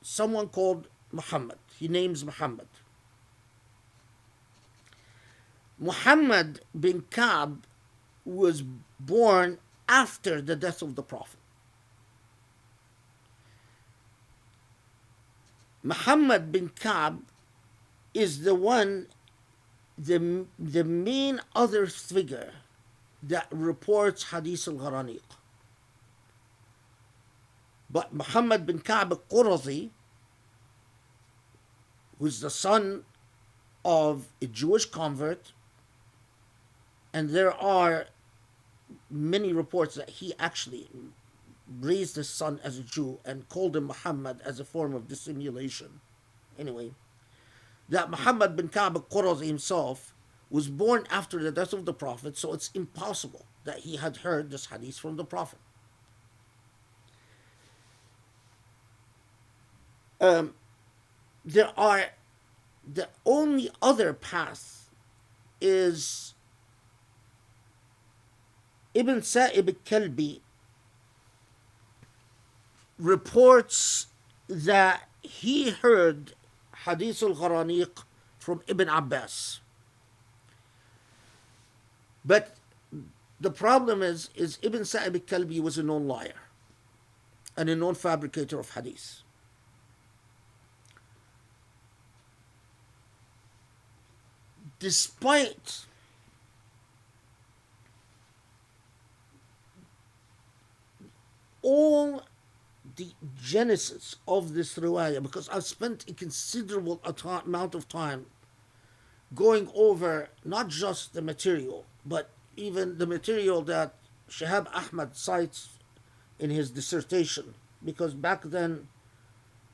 someone called Muhammad. He names Muhammad. Muhammad bin Qab was born after the death of the Prophet. Muhammad bin Qab is the main other figure that reports Hadith al-Gharaniq. But Muhammad bin Qab al-Qurazi, who's the son of a Jewish convert, and there are many reports that he actually raised his son as a Jew and called him Muhammad as a form of dissimulation. Anyway, that Muhammad bin Qab al-Qurazi himself was born after the death of the Prophet, so it's impossible that he had heard this hadith from the Prophet. The only other path is Ibn Sa'ib al-Kalbi reports that he heard Hadith al-Gharaniq from Ibn Abbas. But the problem is Ibn Sa'ib al-Kalbi was a known liar and a known fabricator of hadith. Despite all the genesis of this riwayah, because I've spent a considerable amount of time going over not just the material, but even the material that Shihab Ahmad cites in his dissertation, because back then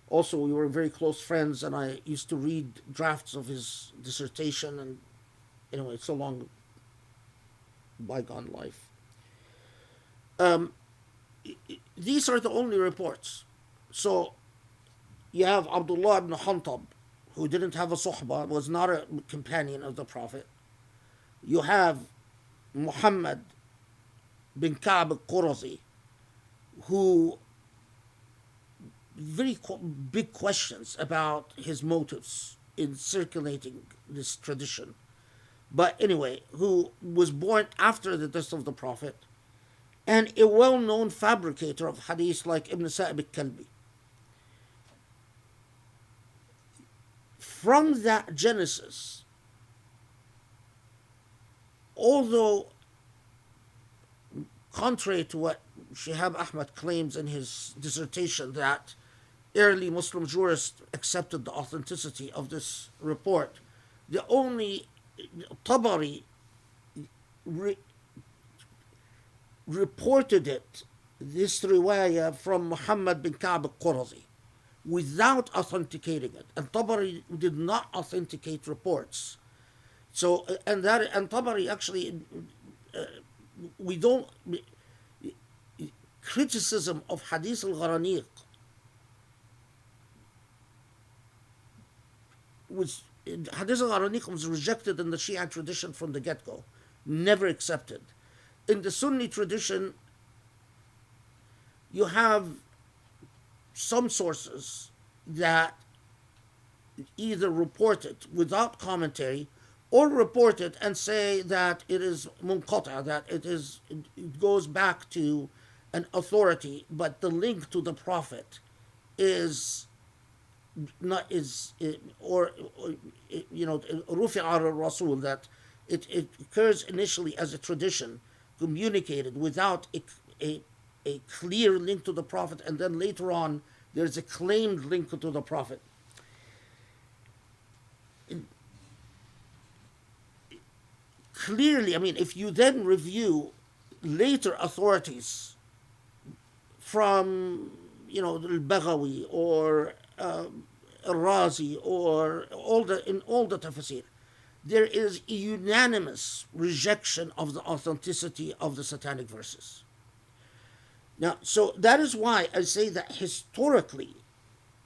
also we were very close friends and I used to read drafts of his dissertation, and anyway, it's a long bygone life. These are the only reports. So you have Abdullah ibn Hantab, who didn't have a suhbah, was not a companion of the Prophet. You have Muhammad bin Qab al-Qurazi, who very big questions about his motives in circulating this tradition. But anyway, who was born after the death of the Prophet. and a well-known fabricator of hadith like Ibn Sa'ib al-Kalbi. From that genesis, although contrary to what Shihab Ahmad claims in his dissertation, that early Muslim jurists accepted the authenticity of this report, the only Tabari reported it, this riwayah, from Muhammad bin Qab al-Qurazi without authenticating it. And Tabari did not authenticate reports. So, and Tabari actually, we don't, criticism of Hadith al-Gharaniq Hadith al-Gharaniq was rejected in the Shia tradition from the get-go, never accepted. In the Sunni tradition, you have some sources that either report it without commentary or report it and say that it is munqata, that it goes back to an authority, but the link to the Prophet is not or rufi' al-Rasul, that it occurs initially as a tradition communicated without a clear link to the Prophet, and then later on there's a claimed link to the Prophet. Clearly, I mean, if you then review later authorities from, al-Baghawi or al-Razi or all the tafsir, there is a unanimous rejection of the authenticity of the satanic verses. Now, so that is why I say that historically,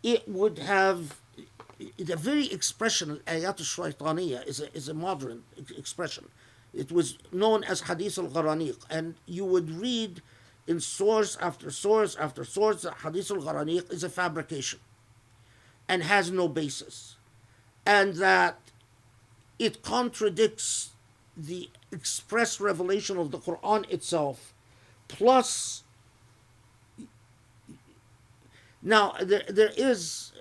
it would have the very expression ayat al-shaytaniyah is a modern expression. It was known as Hadith al-Gharaniq, and you would read in source after source after source that Hadith al-Gharaniq is a fabrication and has no basis, and that it contradicts the express revelation of the Quran itself. Plus, now there is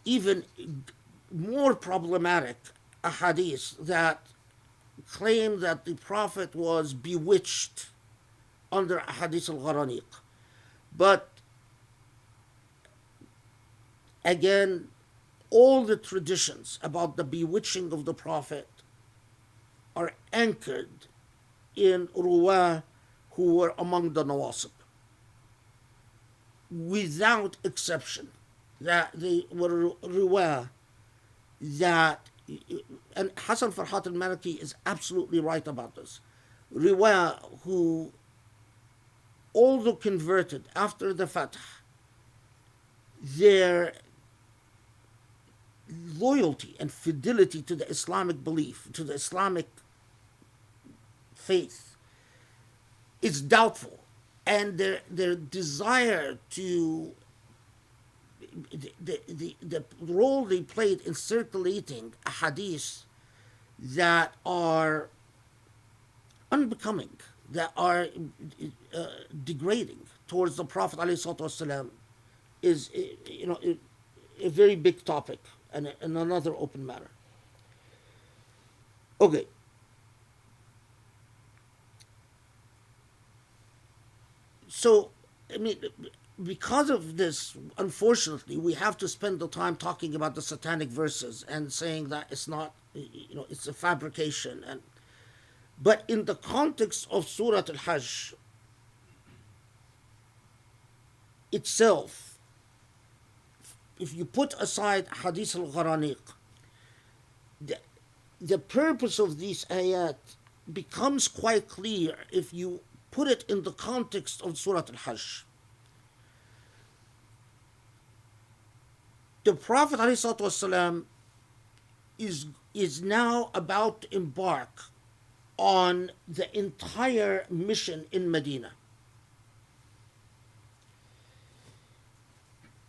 even more problematic ahadith that claim that the Prophet was bewitched under Hadith al-Gharaniq. But again, all the traditions about the bewitching of the Prophet are anchored in ruwah who were among the Nawasib, without exception. That they were ruwah that, and Hassan Farhat al-Maliki is absolutely right about this, ruwah who, although converted after the Fatah, their loyalty and fidelity to the Islamic belief, to the Islamic faith, is doubtful, and their desire to the role they played in circulating hadiths that are unbecoming, that are degrading towards the Prophet ﷺ, is a very big topic and another open matter. Okay. So, I mean, because of this, unfortunately, we have to spend the time talking about the satanic verses and saying that it's not, it's a fabrication. But in the context of Surah Al-Hajj itself, if you put aside Hadith al-Gharaniq, the purpose of these ayat becomes quite clear if you put it in the context of Surah Al-Hajj. The Prophet ﷺ is now about to embark on the entire mission in Medina.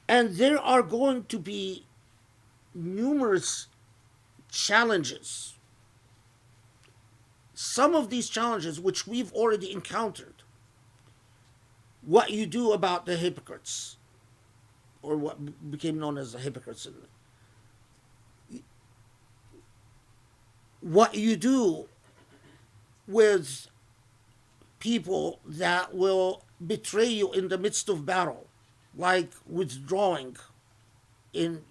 And there are going to be numerous challenges. Some of these challenges, which we've already encountered, what you do about the hypocrites, or what became known as the hypocrites, what you do with people that will betray you in the midst of battle, like withdrawing in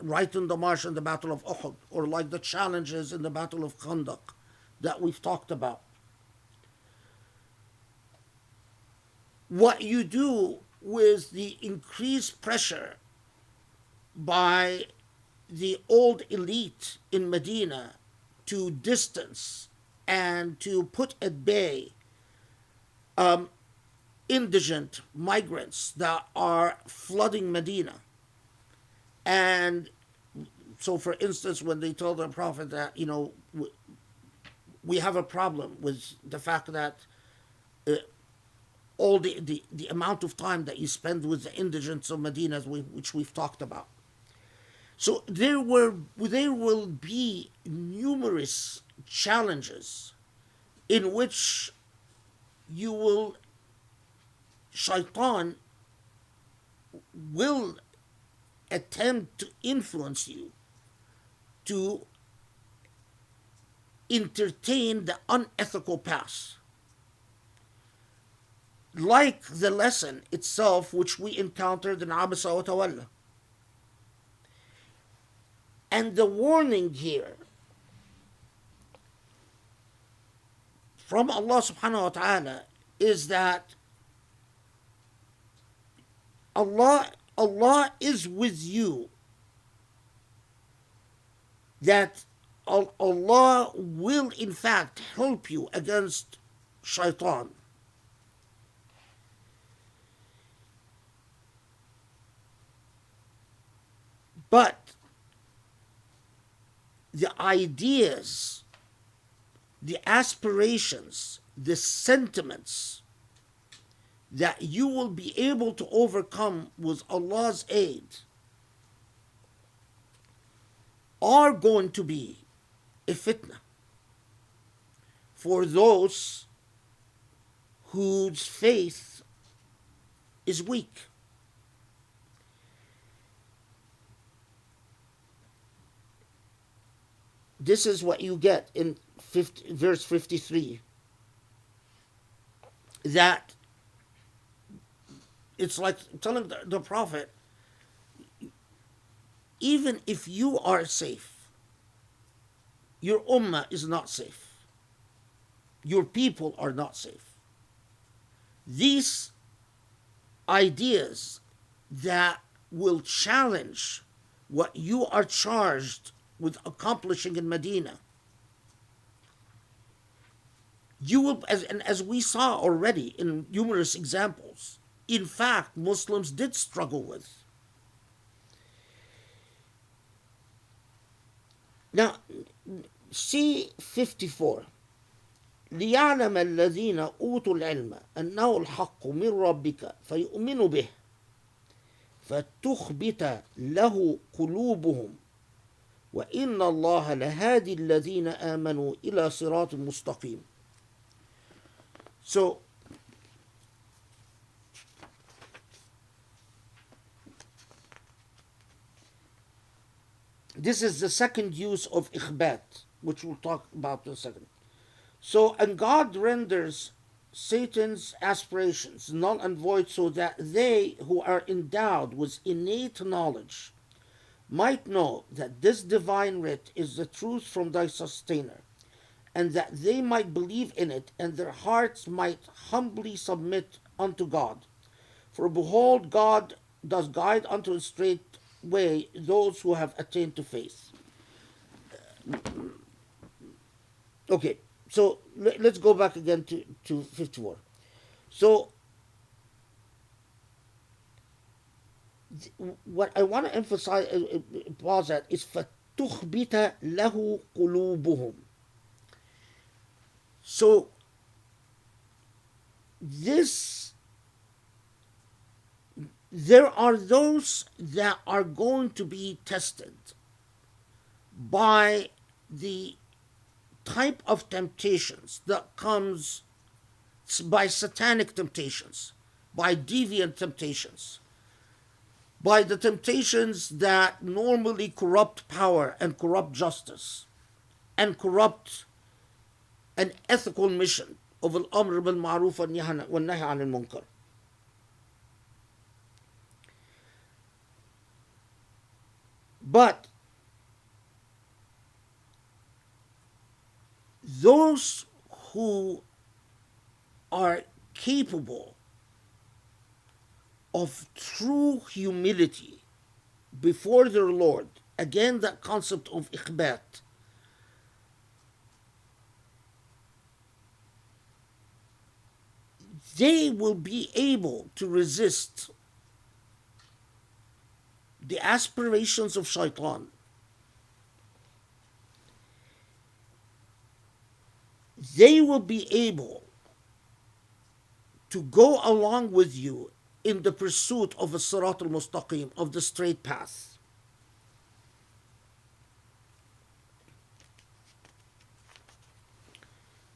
right in the march in the Battle of Uhud, or like the challenges in the Battle of Khandaq that we've talked about. What you do with the increased pressure by the old elite in Medina to distance and to put at bay indigent migrants that are flooding Medina. And so, for instance, when they told the Prophet that, we have a problem with the fact that all the amount of time that you spend with the indigents of Medina, which we've talked about. So there will be numerous challenges in which Shaitan will attempt to influence you to entertain the unethical path. Like the lesson itself which we encountered in Abasa wa Tawalla. And the warning here from Allah subhanahu wa ta'ala is that Allah is with you, that Allah will in fact help you against Shaitan. But the ideas, the aspirations, the sentiments that you will be able to overcome with Allah's aid are going to be a fitna for those whose faith is weak. This is what you get in verse 53. That it's like telling the Prophet, even if you are safe, your ummah is not safe. Your people are not safe. These ideas that will challenge what you are charged with accomplishing in Medina, you will, as we saw already in numerous examples, in fact, Muslims did struggle with. Now, see 54. ليعلم الذين أوتوا العلم أنه الحق من ربك فيؤمنوا به فتخبت له قلوبهم وإن الله لهادي الذين آمنوا إلى صراط مستقيم. So, this is the second use of ikhbat, which we'll talk about in a second. So, and God renders Satan's aspirations null and void so that they who are endowed with innate knowledge might know that this divine writ is the truth from thy sustainer, and that they might believe in it, and their hearts might humbly submit unto God. For behold, God does guide unto a straight way those who have attained to faith. Okay, so let's go back again to 54. So, what I want to emphasize, pause at, is فَتُخْبِتَ لَهُ قُلُوبُهُم. So, there are those that are going to be tested by the type of temptations that comes by satanic temptations, by deviant temptations, by the temptations that normally corrupt power and corrupt justice and corrupt an ethical mission of al-amr bil ma'ruf wa nahy anil munkar. But those who are capable of true humility before their Lord, again, that concept of ikhbat, they will be able to resist the aspirations of shaitan. They will be able to go along with you in the pursuit of a sirat al-mustaqim, of the straight path.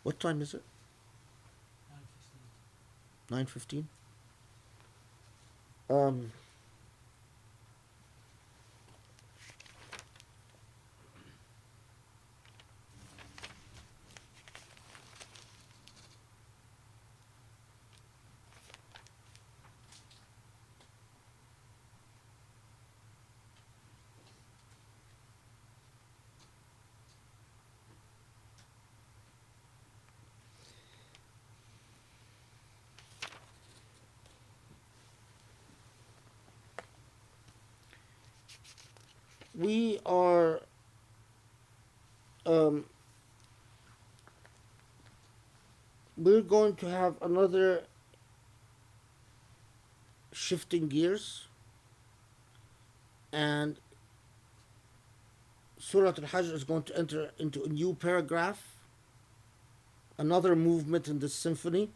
What time is it? 9:15. We are we're going to have another shifting gears, and Surah Al-Hajj is going to enter into a new paragraph, another movement in this symphony,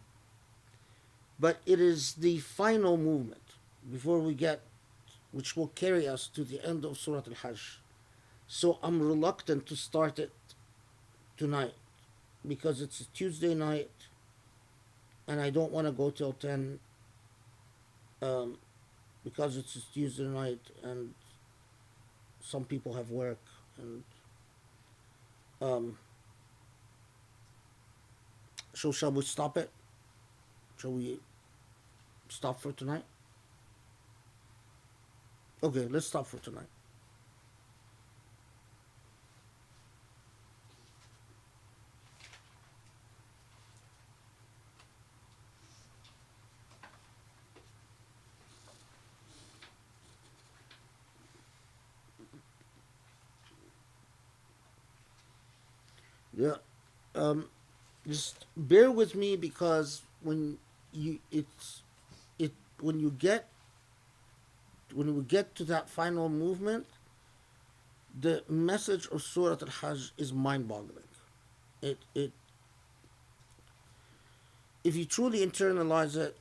but it is the final movement before we get, which will carry us to the end of Surah Al-Hajj. So I'm reluctant to start it tonight because it's a Tuesday night and I don't want to go till 10 because it's a Tuesday night and some people have work. And so shall we stop it? Shall we stop for tonight? Okay, let's stop for tonight. Yeah, just bear with me because when you when you get when we get to that final movement, the message of Surah Al-Hajj is mind-boggling. It if you truly internalize it,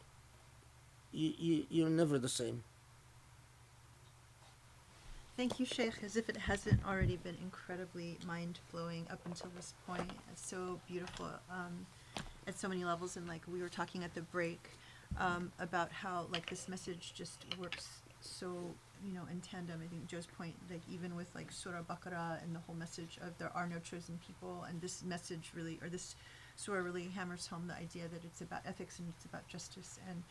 you're never the same. Thank you, Sheikh, as if it hasn't already been incredibly mind-blowing up until this point. It's so beautiful at so many levels. And like we were talking at the break about how like this message just works so, in tandem. I think Joe's point, like even with like Surah Baqarah and the whole message of there are no chosen people, and this message really, or this surah really hammers home the idea that it's about ethics and it's about justice. And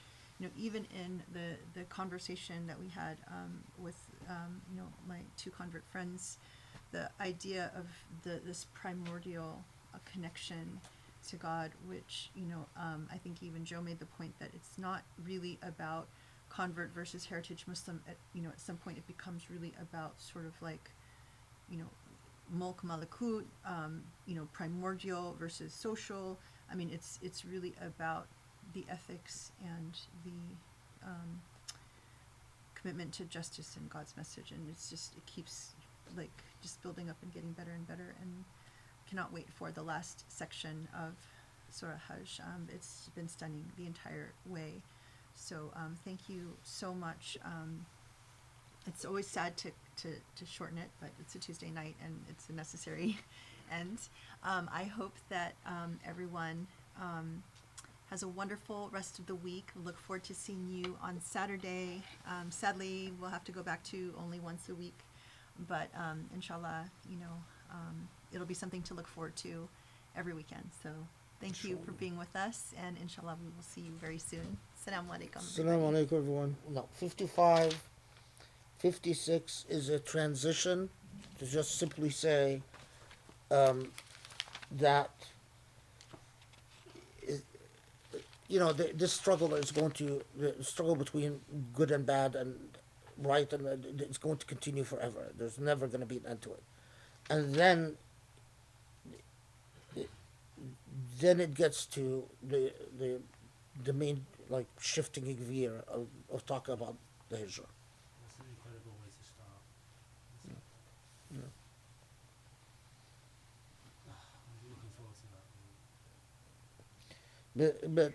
even in the conversation that we had with my two convert friends, the idea of this primordial connection to God, which I think even Joe made the point that it's not really about convert versus heritage Muslim. At some point it becomes really about sort of like mulk malakut, primordial versus social. I mean, it's really about the ethics and the commitment to justice and God's message, and it keeps like just building up and getting better and better, and cannot wait for the last section of Surah Hajj. It's been stunning the entire way. So thank you so much. It's always sad to shorten it, but it's a Tuesday night and it's a necessary end. I hope that everyone has a wonderful rest of the week. Look forward to seeing you on Saturday. Sadly, we'll have to go back to only once a week, but inshallah, it'll be something to look forward to every weekend. So thank you for Inshallah. being with us, and inshallah, we will see you very soon. Assalamu alaikum. Assalamu everybody. alaikum, everyone. No, 55, 56 is a transition to just simply say that this struggle is going to the struggle between good and bad and right and it's going to continue forever. There's never going to be an end to it, and then it gets to the main like shifting gear of talking about the hijrah. That's an incredible way to start. Yeah. I'm looking forward to that. But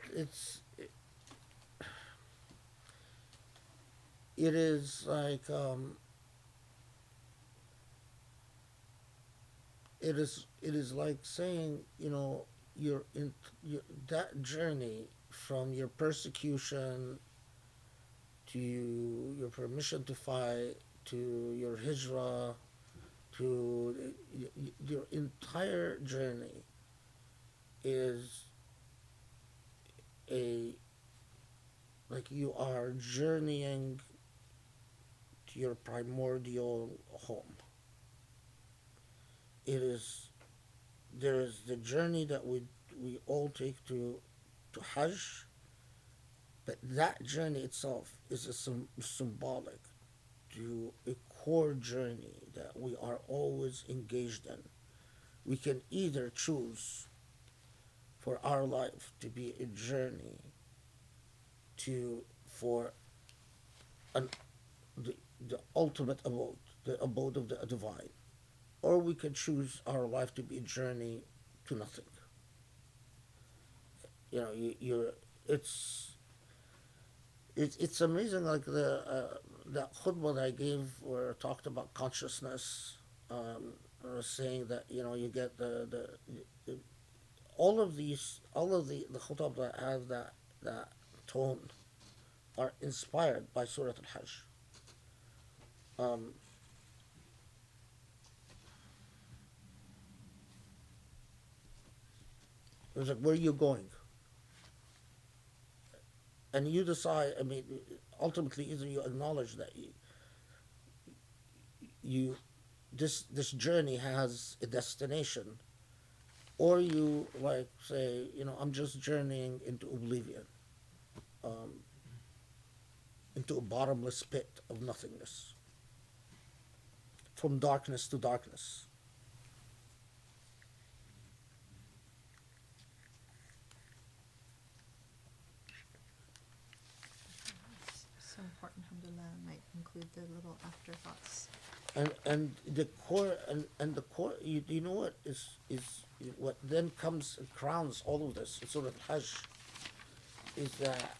it is like it is like saying you're in that journey from your persecution to your permission to fight to your hijrah to your entire journey is like you are journeying to your primordial home. There is the journey that we all take to Hajj, but that journey itself is symbolic to a core journey that we are always engaged in. We can either choose for our life to be a journey for the ultimate abode, the abode of the divine, or we can choose our life to be a journey to nothing. It's amazing. Like that khutbah that I gave where I talked about consciousness, saying that you get the all of the khutbah that have that tone are inspired by Surah Al-Hajj. It was like, where are you going? And you decide. I mean, ultimately, either you acknowledge that this journey has a destination, or you like say, I'm just journeying into oblivion, into a bottomless pit of nothingness, from darkness to darkness. So important, alhamdulillah, might include the little afterthoughts. And the core and the core, you know what is what then comes and crowns all of this in Surah Al-Hajj is that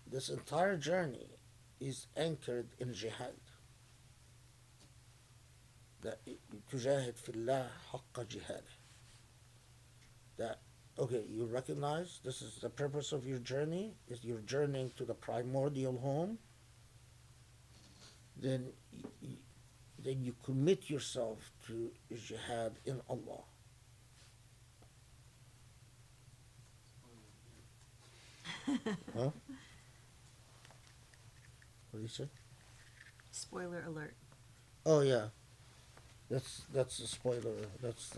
this entire journey is anchored in jihad. That تجاهد في الله حق جهاده. That okay, you recognize this is the purpose of your journey, is you're journeying to the primordial home, then you commit yourself to jihad in Allah. Huh? What did you say? Spoiler alert. Oh yeah, that's a spoiler. That's